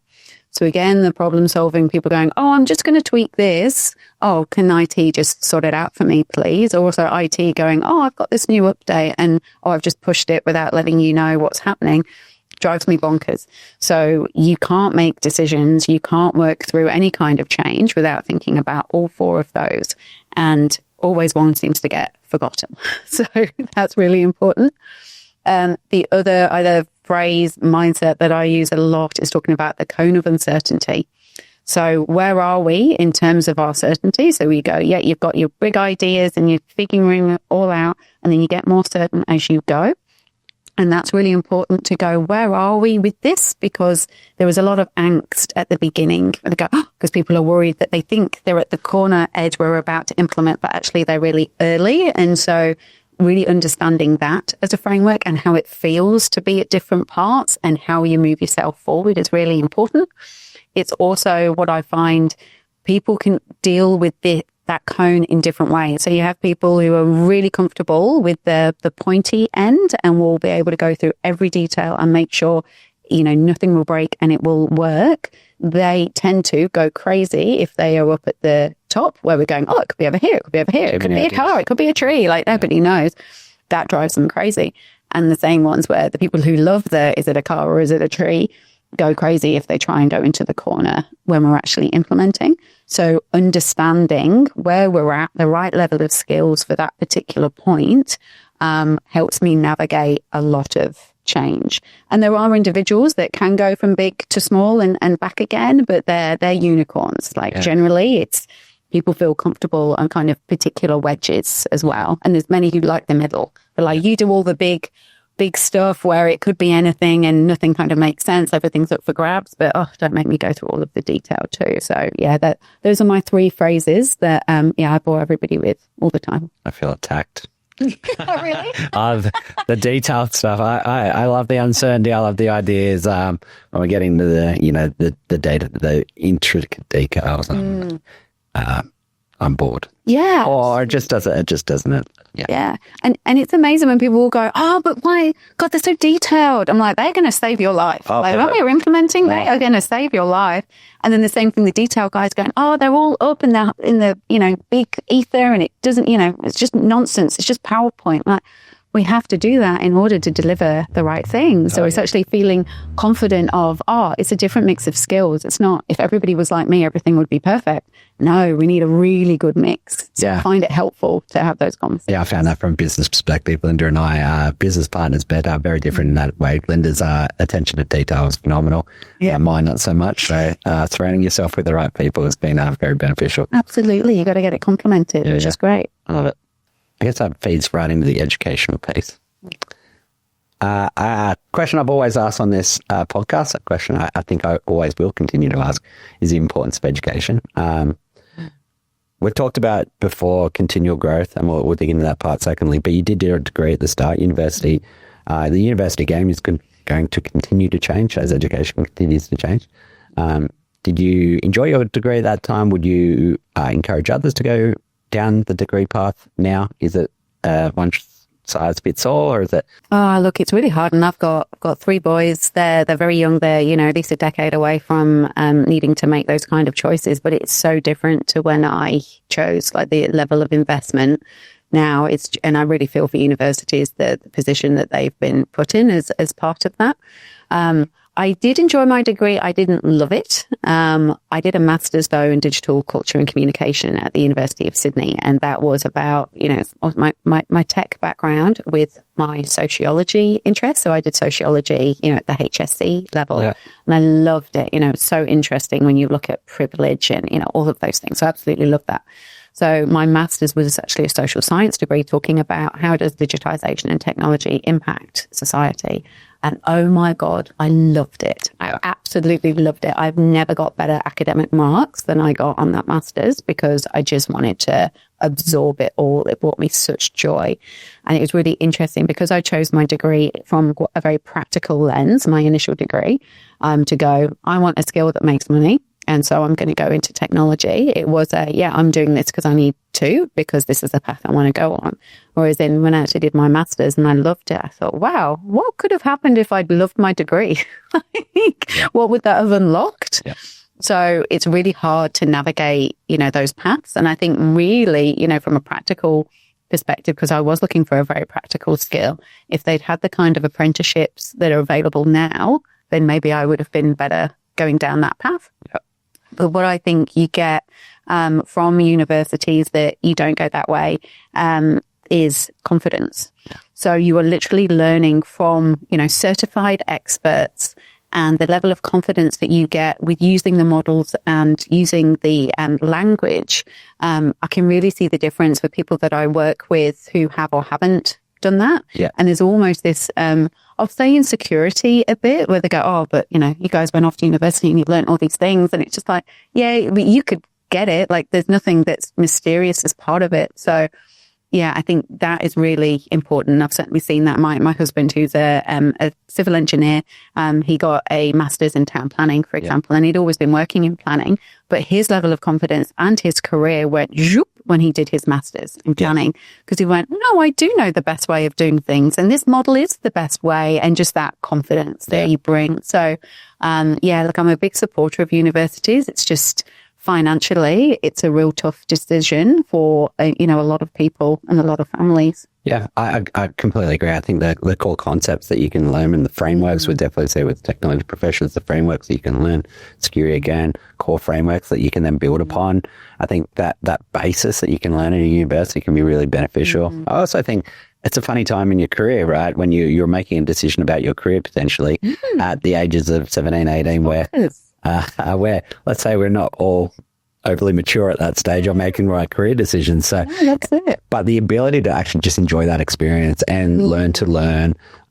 So again, the problem solving, people going, oh, I'm just going to tweak this. Oh, can IT just sort it out for me, please? Or also IT going, oh, I've got this new update and I've just pushed it without letting you know what's happening. Drives me bonkers. So you can't make decisions. You can't work through any kind of change without thinking about all 4 of those. And always one seems to get forgotten. So that's really important. The other either phrase, mindset that I use a lot is talking about the cone of uncertainty. So where are we in terms of our certainty? So we go, you've got your big ideas and you're figuring it all out, and then you get more certain as you go. And that's really important to go, where are we with this? Because there was a lot of angst at the beginning. They go, because people are worried that they think they're at the corner edge where we're about to implement, but actually they're really early. And so really understanding that as a framework and how it feels to be at different parts and how you move yourself forward is really important. It's also what I find people can deal with that cone in different ways. So you have people who are really comfortable with the pointy end and will be able to go through every detail and make sure, nothing will break and it will work. They tend to go crazy if they are up at the top where we're going, it could be over here, it could be over here, it could be a car, it could be a tree, like nobody knows. That drives them crazy. And the same ones where the people who love is it a car or is it a tree, go crazy if they try and go into the corner when we're actually implementing. So understanding where we're at, the right level of skills for that particular point, helps me navigate a lot of change. And there are individuals that can go from big to small and back again, but they're unicorns. Generally, it's people feel comfortable on kind of particular wedges as well. And there's many who like the middle. But you do all the big stuff where it could be anything and nothing kind of makes sense. Everything's up for grabs, but don't make me go through all of the detail too. So those are my 3 phrases that I bore everybody with all the time. I feel attacked. Oh, really? The detailed stuff. I love the uncertainty. I love the ideas. When we're getting to the data, the intricate details. I'm bored. Yeah. Or it just doesn't it? Yeah. And it's amazing when people will go, but why? God, they're so detailed. I'm like, they're going to save your life. When we're implementing, they are going to save your life. And then the same thing, the detail guys going, they're all up in the big ether and it doesn't, it's just nonsense. It's just PowerPoint. Like, we have to do that in order to deliver the right thing. So it's actually feeling confident of, it's a different mix of skills. It's not, if everybody was like me, everything would be perfect. No, we need a really good mix. So I find it helpful to have those conversations. Yeah, I found that from a business perspective. Linda and I are business partners, but are very different in that way. Linda's attention to detail is phenomenal. Yeah. Mine, not so much. So surrounding yourself with the right people has been very beneficial. Absolutely. You got to get it complemented, which is great. I love it. I guess that feeds right into the educational piece. A question I've always asked on this podcast, a question I think I always will continue to ask, is the importance of education. We've talked about before continual growth, and we'll dig into that part secondly, but you did do a degree at the start, university. The university game is going to continue to change as education continues to change. Did you enjoy your degree at that time? Would you encourage others to go down the degree path now? Is it one size fits all, or is it? Look, it's really hard, and I've got 3 boys. They're very young. They're at least a decade away from needing to make those kind of choices. But it's so different to when I chose, the level of investment. Now and I really feel for universities the position that they've been put in as part of that. I did enjoy my degree. I didn't love it. I did a master's, though, in digital culture and communication at the University of Sydney. And that was about, my tech background with my sociology interest. So I did sociology, at the HSC level. Yeah. And I loved it. It's so interesting when you look at privilege and, all of those things. So I absolutely love that. So my master's was actually a social science degree talking about how does digitization and technology impact society. And oh my God, I loved it. I absolutely loved it. I've never got better academic marks than I got on that master's because I just wanted to absorb it all. It brought me such joy. And it was really interesting because I chose my degree from a very practical lens, my initial degree, to go, I want a skill that makes money. And so I'm going to go into technology. It was I'm doing this because I need to, because this is the path I want to go on. Whereas then when I actually did my master's and I loved it, I thought, wow, what could have happened if I'd loved my degree? What would that have unlocked? Yeah. So it's really hard to navigate, those paths. And I think really, from a practical perspective, because I was looking for a very practical skill, if they'd had the kind of apprenticeships that are available now, then maybe I would have been better going down that path. Yeah. But what I think you get from universities that you don't go that way is confidence. Yeah. So you are literally learning from, certified experts, and the level of confidence that you get with using the models and using the language. I can really see the difference with people that I work with who have or haven't done that. Yeah. And there's almost this, I'll say insecurity a bit, where they go, oh, but you know, you guys went off to university and you've learned all these things. And it's just like, yeah, but you could get it. Like there's nothing that's mysterious as part of it. So yeah, I think that is really important. I've certainly seen that. My husband, who's a civil engineer, he got a master's in town planning, for example, and he'd always been working in planning. But his level of confidence and his career went zoop when he did his master's in planning, because he went, no, I do know the best way of doing things, and this model is the best way, and just that confidence that you bring. So, look, I'm a big supporter of universities. It's just, financially, it's a real tough decision for, a lot of people and a lot of families. Yeah, I completely agree. I think the core concepts that you can learn and the frameworks, would definitely say with technology professionals, the frameworks that you can learn, security again, core frameworks that you can then build upon. I think that basis that you can learn at a university can be really beneficial. I also think it's a funny time in your career, right? When you're making a decision about your career potentially at the ages of 17, 18, where let's say we're not all overly mature at that stage or making the right career decisions. So that's it. But the ability to actually just enjoy that experience and learn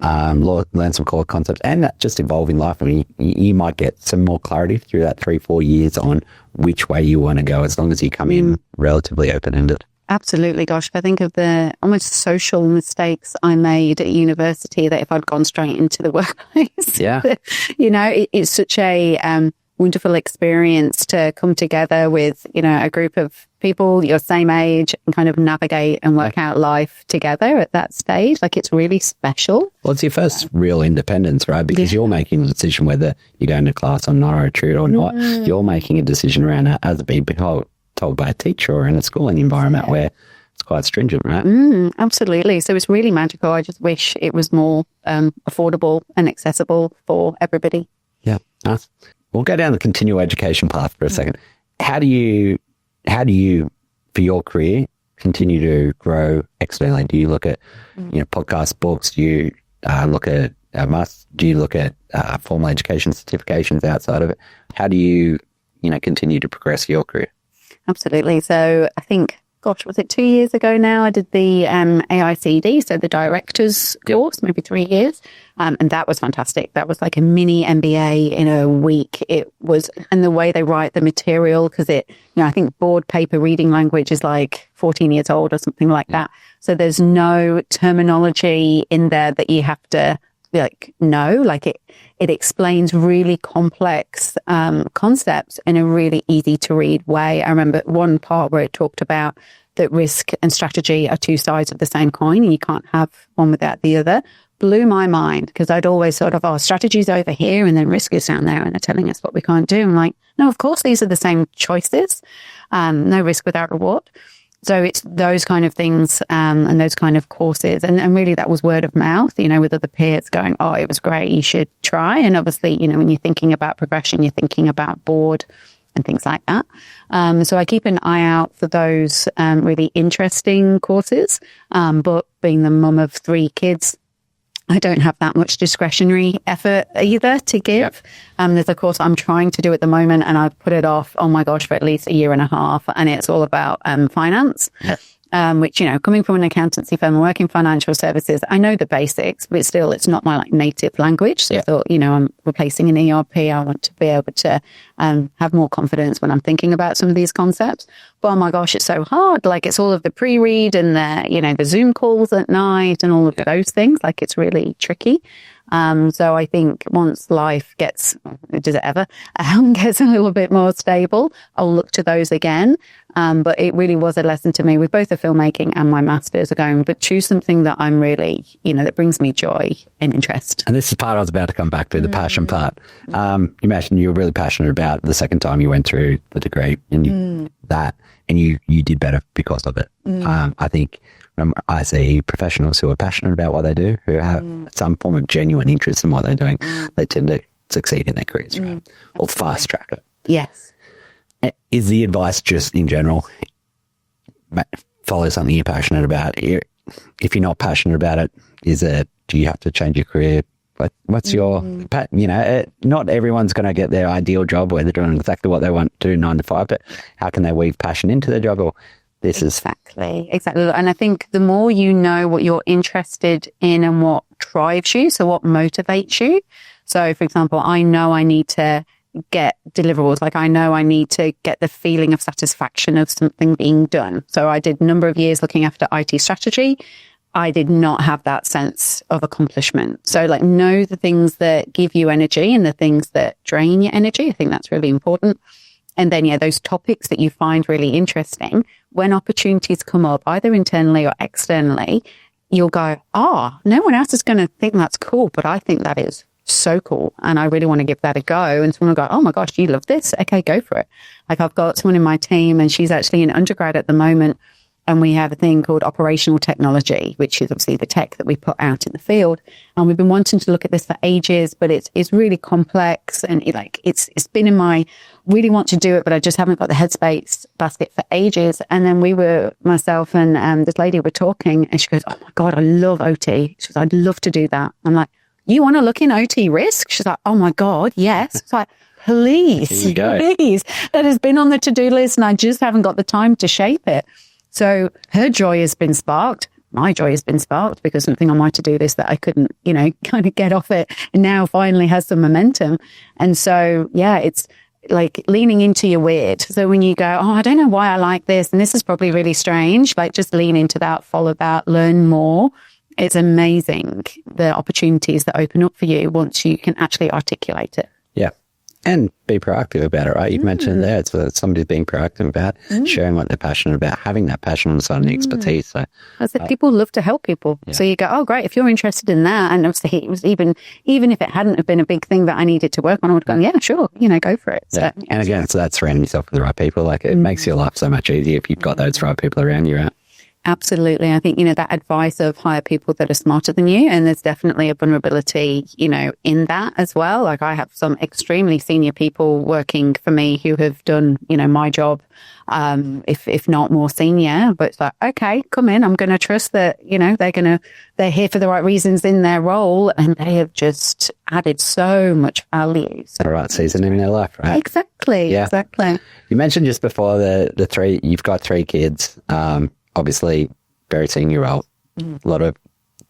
some core concepts, and that just evolve in life. I mean, you might get some more clarity through that 3-4 years on which way you want to go, as long as you come in relatively open-ended. Absolutely. Gosh, I think of the almost social mistakes I made at university, that if I'd gone straight into the workplace, it's such a wonderful experience to come together with, a group of people your same age and kind of navigate and work out life together at that stage. Like, it's really special. Well, it's your first real independence, right? Because you're making a decision whether you're going to class or not, or a tutor or not. You're making a decision around as being told by a teacher or in a schooling environment where it's quite stringent, right? Absolutely. So it's really magical. I just wish it was more affordable and accessible for everybody. Yeah. Nice. We'll go down the continual education path for a second. How do you, for your career, continue to grow externally? Do you look at, podcast books? Do you look at do you look at formal education certifications outside of it? How do you, continue to progress your career? Absolutely. So I think, was it 2 years ago now? I did the AICD, so the director's course, maybe 3 years. And that was fantastic. That was like a mini MBA in a week. It was, and the way they write the material, because I think board paper reading language is like 14 years old or something like that. So there's no terminology in there that you have to know. Like it explains really complex concepts in a really easy to read way. I remember one part where it talked about that risk and strategy are two sides of the same coin, and you can't have one without the other. Blew my mind, because I'd always sort of, strategy's over here and then risk is down there and they're telling us what we can't do. I'm like, no, of course these are the same choices. No risk without reward. So it's those kind of things and those kind of courses. And really that was word of mouth, with other peers going, oh, it was great, you should try. And obviously, when you're thinking about progression, you're thinking about board and things like that. So I keep an eye out for those really interesting courses. But being the mum of 3 kids, I don't have that much discretionary effort either to give. There's a course I'm trying to do at the moment, and I've put it off, oh my gosh, for at least a year and a half. And it's all about finance, which, coming from an accountancy firm and working financial services, I know the basics, but still, it's not my native language. So I thought, I'm replacing an ERP. I want to be able to have more confidence when I'm thinking about some of these concepts. But oh my gosh, it's so hard. Like, it's all of the pre-read and the Zoom calls at night and all of those things. Like, it's really tricky. So I think once life gets a little bit more stable, I'll look to those again. But it really was a lesson to me with both the filmmaking and my masters, but choose something that I'm really, that brings me joy and interest. And this is part I was about to come back to, the passion part. You mentioned you were really passionate about the second time you went through the degree and you did better because of it. I think I see professionals who are passionate about what they do, who have some form of genuine interest in what they're doing, they tend to succeed in their careers, right? Or fast track it. Yes. Is the advice just in general, follow something you're passionate about? If you're not passionate about it, do you have to change your career? What's your, not everyone's going to get their ideal job where they're doing exactly what they want to do 9 to 5, but how can they weave passion into their job? Or this is... Exactly. And I think the more you know what you're interested in and what drives you, so what motivates you. So, for example, I know I need to get deliverables. Like I know I need to get the feeling of satisfaction of something being done. So I did a number of years looking after IT strategy. I did not have that sense of accomplishment. So like know the things that give you energy and the things that drain your energy. I think that's really important. And then, those topics that you find really interesting, when opportunities come up, either internally or externally, you'll go, no one else is going to think that's cool, but I think that is so cool. And I really want to give that a go. And someone will go, oh my gosh, you love this? Okay, go for it. Like I've got someone in my team and she's actually in undergrad at the moment. And we have a thing called operational technology, which is obviously the tech that we put out in the field. And we've been wanting to look at this for ages, but it's really complex. And it's been in my really want to do it, but I just haven't got the headspace basket for ages. And then myself and this lady were talking and she goes, oh my God, I love OT. She goes, I'd love to do that. I'm like, you want to look in OT risk? She's like, oh my God, yes. It's like, please. That has been on the to-do list and I just haven't got the time to shape it. So her joy has been sparked. My joy has been sparked because something on my to-do list that I couldn't, kind of get off it and now finally has some momentum. And so, it's like leaning into your weird. So when you go, I don't know why I like this and this is probably really strange, like just lean into that, follow that, learn more. It's amazing the opportunities that open up for you once you can actually articulate it. Yeah. And be proactive about it, right? You mentioned there, it's somebody being proactive about sharing what they're passionate about, having that passion and some expertise. So, people love to help people. Yeah. So you go, oh, great, if you're interested in that. And obviously it was even if it hadn't have been a big thing that I needed to work on, I would have gone, yeah, sure, go for it. Yeah. So, and again, so that's surrounding yourself with the right people. Like it makes your life so much easier if you've got those right people around you, right? Absolutely. I think, that advice of hire people that are smarter than you. And there's definitely a vulnerability, in that as well. Like I have some extremely senior people working for me who have done, my job, if not more senior, but it's like, okay, come in. I'm going to trust that, they're here for the right reasons in their role. And they have just added so much value. So, the right season in their life, right? Exactly. Yeah. Exactly. You mentioned just before the three, you've got 3 kids, obviously, very senior role, a lot of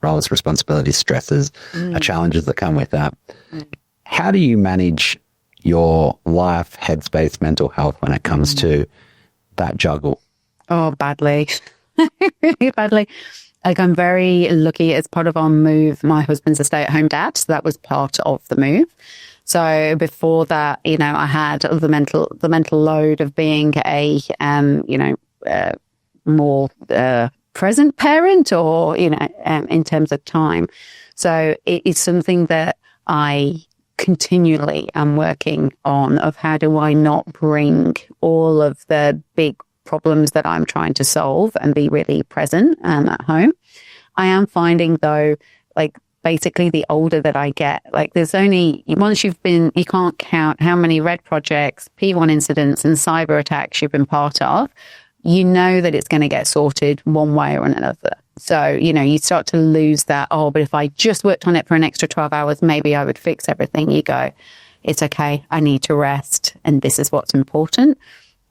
roles, responsibilities, stresses, challenges that come with that. How do you manage your life, headspace, mental health when it comes to that juggle? Oh, badly. Really badly. Like I'm very lucky as part of our move. My husband's a stay-at-home dad, so that was part of the move. So before that, I had the mental load of being a, more present parent or, in terms of time. So it is something that I continually am working on of how do I not bring all of the big problems that I'm trying to solve and be really present at home. I am finding though, like basically the older that I get, like there's only, once you can't count how many red projects, P1 incidents and cyber attacks you've been part of. You know that it's going to get sorted one way or another. So, you start to lose that, but if I just worked on it for an extra 12 hours, maybe I would fix everything. You go, it's okay, I need to rest, and this is what's important.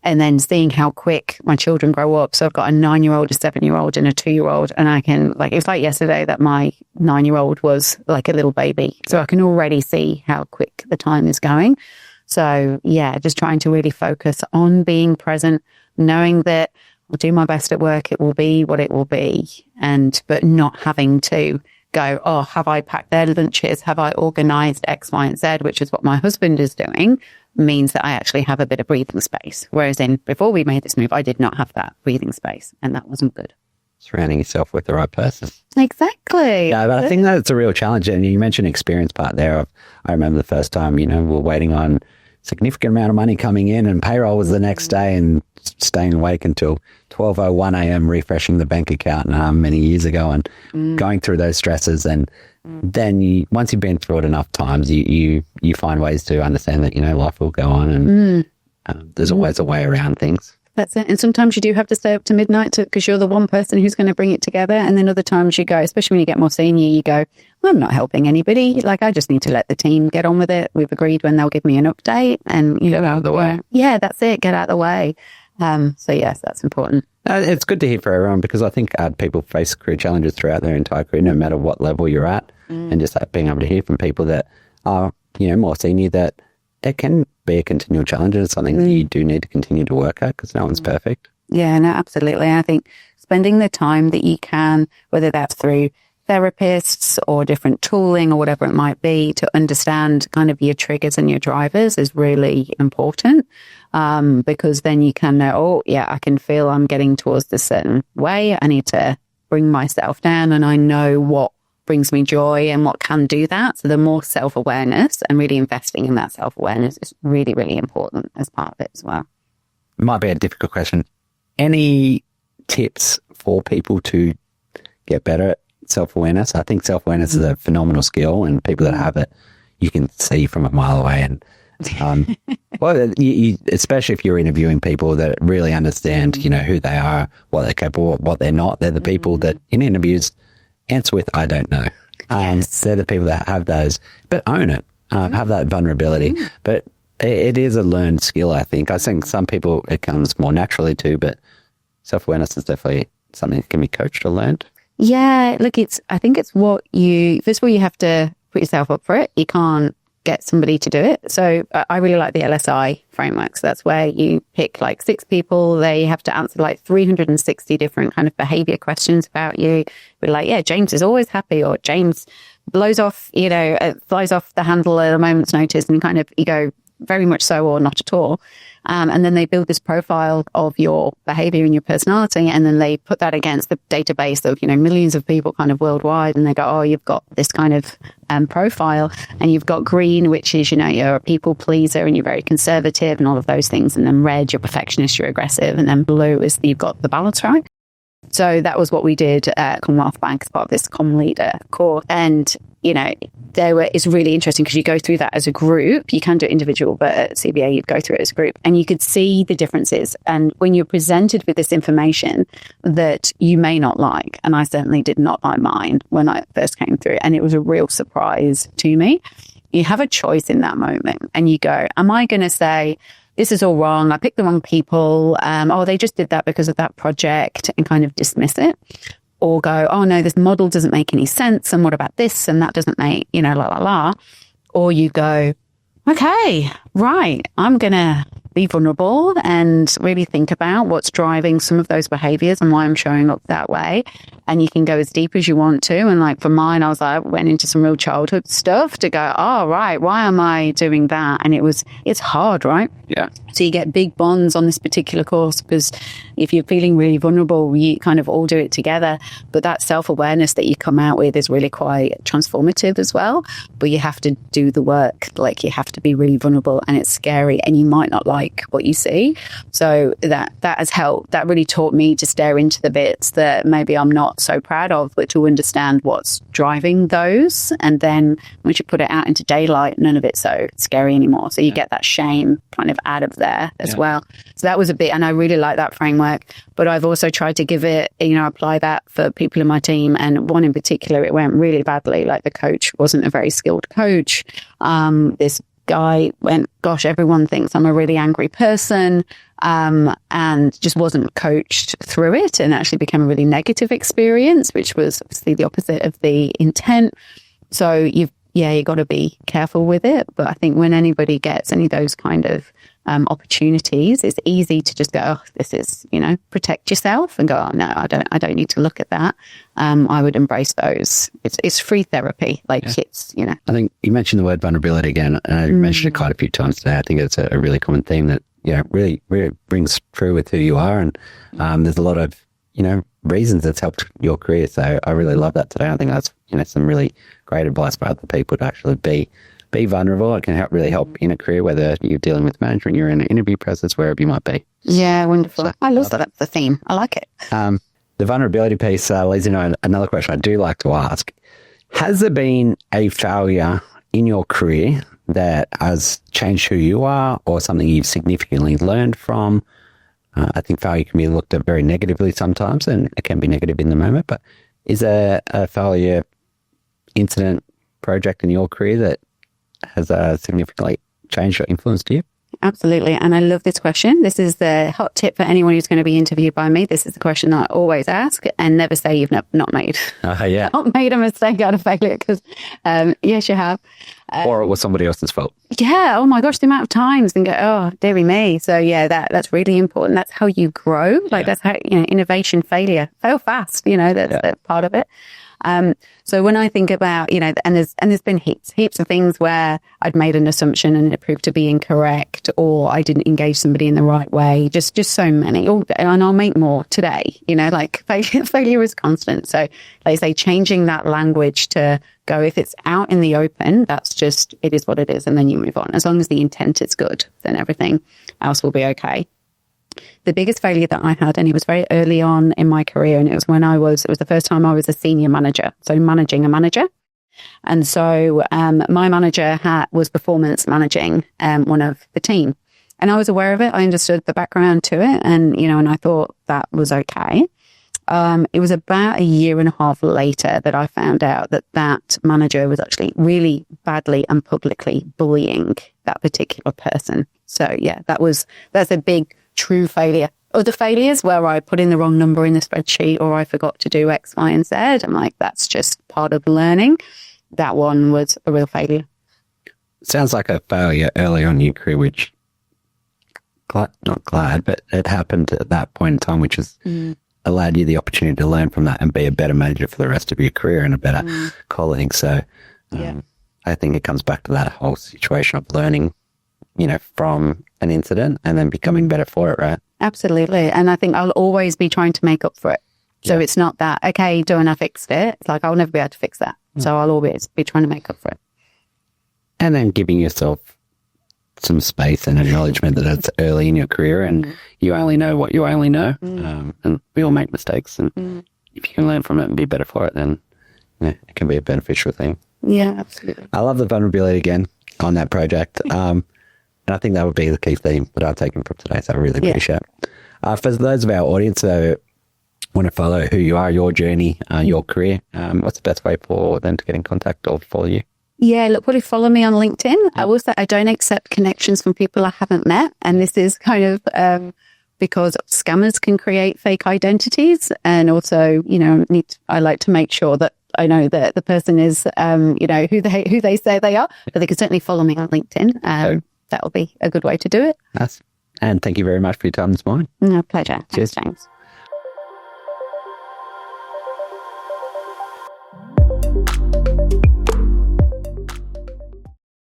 And then seeing how quick my children grow up. So I've got a 9-year-old, a 7-year-old, and a 2-year-old, and I can, it was like yesterday that my 9-year-old was like a little baby. So I can already see how quick the time is going. So, just trying to really focus on being present, knowing that I'll do my best at work, it will be what it will be, but not having to go, have I packed their lunches? Have I organized X, Y, and Z, which is what my husband is doing, means that I actually have a bit of breathing space. Whereas before we made this move, I did not have that breathing space, and that wasn't good. Surrounding yourself with the right person. Exactly. Yeah, but I think that's a real challenge. And you mentioned experience part there. I remember the first time, we were waiting on significant amount of money coming in and payroll was the next day and staying awake until 12:01 a.m. refreshing the bank account many years ago and going through those stresses. And then once you've been through it enough times, you find ways to understand that, life will go on and there's always a way around things. That's it. And sometimes you do have to stay up to midnight because you're the one person who's going to bring it together. And then other times you go, especially when you get more senior, you go, well, I'm not helping anybody. Like, I just need to let the team get on with it. We've agreed when they'll give me an update and, get out of the way. Yeah, that's it. Get out of the way. So yes, that's important. It's good to hear for everyone, because I think people face career challenges throughout their entire career, no matter what level you're at, and just being able to hear from people that are, more senior, that it can be a continual challenge, and it's something that you do need to continue to work at, because no one's perfect. Yeah, no, absolutely. I think spending the time that you can, whether that's through therapists or different tooling or whatever it might be, to understand kind of your triggers and your drivers is really important, because then you can know, oh, yeah, I can feel I'm getting towards this certain way. I need to bring myself down, and I know what brings me joy and what can do that. So the more self-awareness and really investing in that self-awareness is really, really important as part of it as well. It might be a difficult question. Any tips for people to get better at self-awareness? I think self-awareness is a phenomenal skill, and people that have it, you can see from a mile away. And well, especially if you're interviewing people that really understand, who they are, what they're capable of, what they're not. They're the people that in interviews answer with, I don't know. They're the people that have those, but own it, have that vulnerability. But it is a learned skill, I think. I think some people it comes more naturally too, but self-awareness is definitely something that can be coached or learned. Yeah, look, I think it's first of all, you have to put yourself up for it. You can't get somebody to do it. So I really like the LSI framework. So that's where you pick like 6 people. They have to answer like 360 different kind of behavior questions about you. We're like, yeah, James is always happy, or James blows off, flies off the handle at a moment's notice, and you go very much so or not at all. And then they build this profile of your behavior and your personality, and then they put that against the database of, millions of people kind of worldwide, and they go, oh, you've got this kind of profile, and you've got green, which is, you're a people pleaser and you're very conservative and all of those things, and then red, you're perfectionist, you're aggressive, and then blue is you've got the balance, right? So that was what we did at Commonwealth Bank as part of this Com Leader course. And, it's really interesting because you go through that as a group. You can do it individual, but at CBA, you'd go through it as a group, and you could see the differences. And when you're presented with this information that you may not like, and I certainly did not like mine when I first came through, and it was a real surprise to me, you have a choice in that moment, and you go, am I going to say, this is all wrong, I picked the wrong people, they just did that because of that project, and kind of dismiss it? Or go, oh no, this model doesn't make any sense, and what about this, and that doesn't make, la la la. Or you go, okay, right, I'm going to be vulnerable and really think about what's driving some of those behaviors and why I'm showing up that way. And you can go as deep as you want to. And like for mine, I was like, went into some real childhood stuff to go, oh, right, why am I doing that? And it's hard, right? Yeah. So you get big bonds on this particular course, because if you're feeling really vulnerable, you kind of all do it together. But that self-awareness that you come out with is really quite transformative as well. But you have to do the work. Like, you have to be really vulnerable, and it's scary, and you might not like what you see. So that has helped. That really taught me to stare into the bits that maybe I'm not so proud of, but to understand what's driving those. And then once you put it out into daylight, none of it's so scary anymore. So you get that shame kind of out of there as well. So that was a bit, and I really like that framework. But I've also tried to give it, apply that for people in my team. And one in particular, it went really badly. Like, the coach wasn't a very skilled coach. This guy went, gosh, everyone thinks I'm a really angry person, and just wasn't coached through it, and actually became a really negative experience, which was obviously the opposite of the intent. So you got to be careful with it. But I think when anybody gets any of those kind of opportunities, it's easy to just go, oh, this is, protect yourself, and go, oh no, I don't need to look at that. I would embrace those. It's free therapy. It's, I think you mentioned the word vulnerability again, and I mentioned it quite a few times today. I think it's a really common theme that, really, really brings true with who you are. And there's a lot of, reasons that's helped your career. So I really love that today. I think that's, some really great advice for other people to actually be vulnerable. It can really help in a career, whether you're dealing with management, you're in an interview process, wherever you might be. Yeah, wonderful. So, I love that. That's the theme. I like it. The vulnerability piece leads into another question I do like to ask. Has there been a failure in your career that has changed who you are, or something you've significantly learned from? I think failure can be looked at very negatively sometimes, and it can be negative in the moment, but is there a failure, incident, project in your career that has significantly changed or influenced you? Absolutely. And I love this question. This is the hot tip for anyone who's going to be interviewed by me. This is the question that I always ask, and never say you've not made. Yeah. Not made a mistake out of failure, because yes, you have. Or it was somebody else's fault. Yeah. Oh my gosh, the amount of times and go, oh, dearie me. So yeah, that's really important. That's how you grow. Like that's how, innovation, fail fast, that's part of it. So when I think about, and there's been heaps of things where I'd made an assumption and it proved to be incorrect, or I didn't engage somebody in the right way. Just so many. And I'll make more today, like failure is constant. So they say changing that language to go, if it's out in the open, it is what it is. And then you move on. As long as the intent is good, then everything else will be okay. The biggest failure that I had, and it was very early on in my career, and it was the first time I was a senior manager, so managing a manager. And so my manager was performance managing one of the team. And I was aware of it. I understood the background to it. And, and I thought that was okay. It was about a year and a half later that I found out that manager was actually really badly and publicly bullying that particular person. So yeah, that's a big true failure. Other failures where I put in the wrong number in the spreadsheet, or I forgot to do X, Y, and Z. I'm like, that's just part of learning. That one was a real failure. Sounds like a failure early on in your career, which, not glad, but it happened at that point in time, which has allowed you the opportunity to learn from that and be a better manager for the rest of your career and a better colleague. So I think it comes back to that whole situation of learning, from an incident and then becoming better for it, right? Absolutely. And I think I'll always be trying to make up for it. So it's not that, okay, done, I fixed it. It's like, I'll never be able to fix that. So I'll always be trying to make up for it. And then giving yourself some space and acknowledgement that it's early in your career and you only know what you only know. And we all make mistakes. And if you can learn from it and be better for it, then it can be a beneficial thing. Yeah, absolutely. I love the vulnerability again on that project. And I think that would be the key theme that I've taken from today. So I really appreciate it. For those of our audience that want to follow who you are, your journey, your career, what's the best way for them to get in contact or follow you? Yeah, look, probably follow me on LinkedIn. I will say I don't accept connections from people I haven't met. And this is kind of because scammers can create fake identities. And also, I like to make sure that I know that the person is, who they say they are. But they can certainly follow me on LinkedIn. That will be a good way to do it. Nice. And thank you very much for your time this morning. No, pleasure. Cheers. Thanks, James.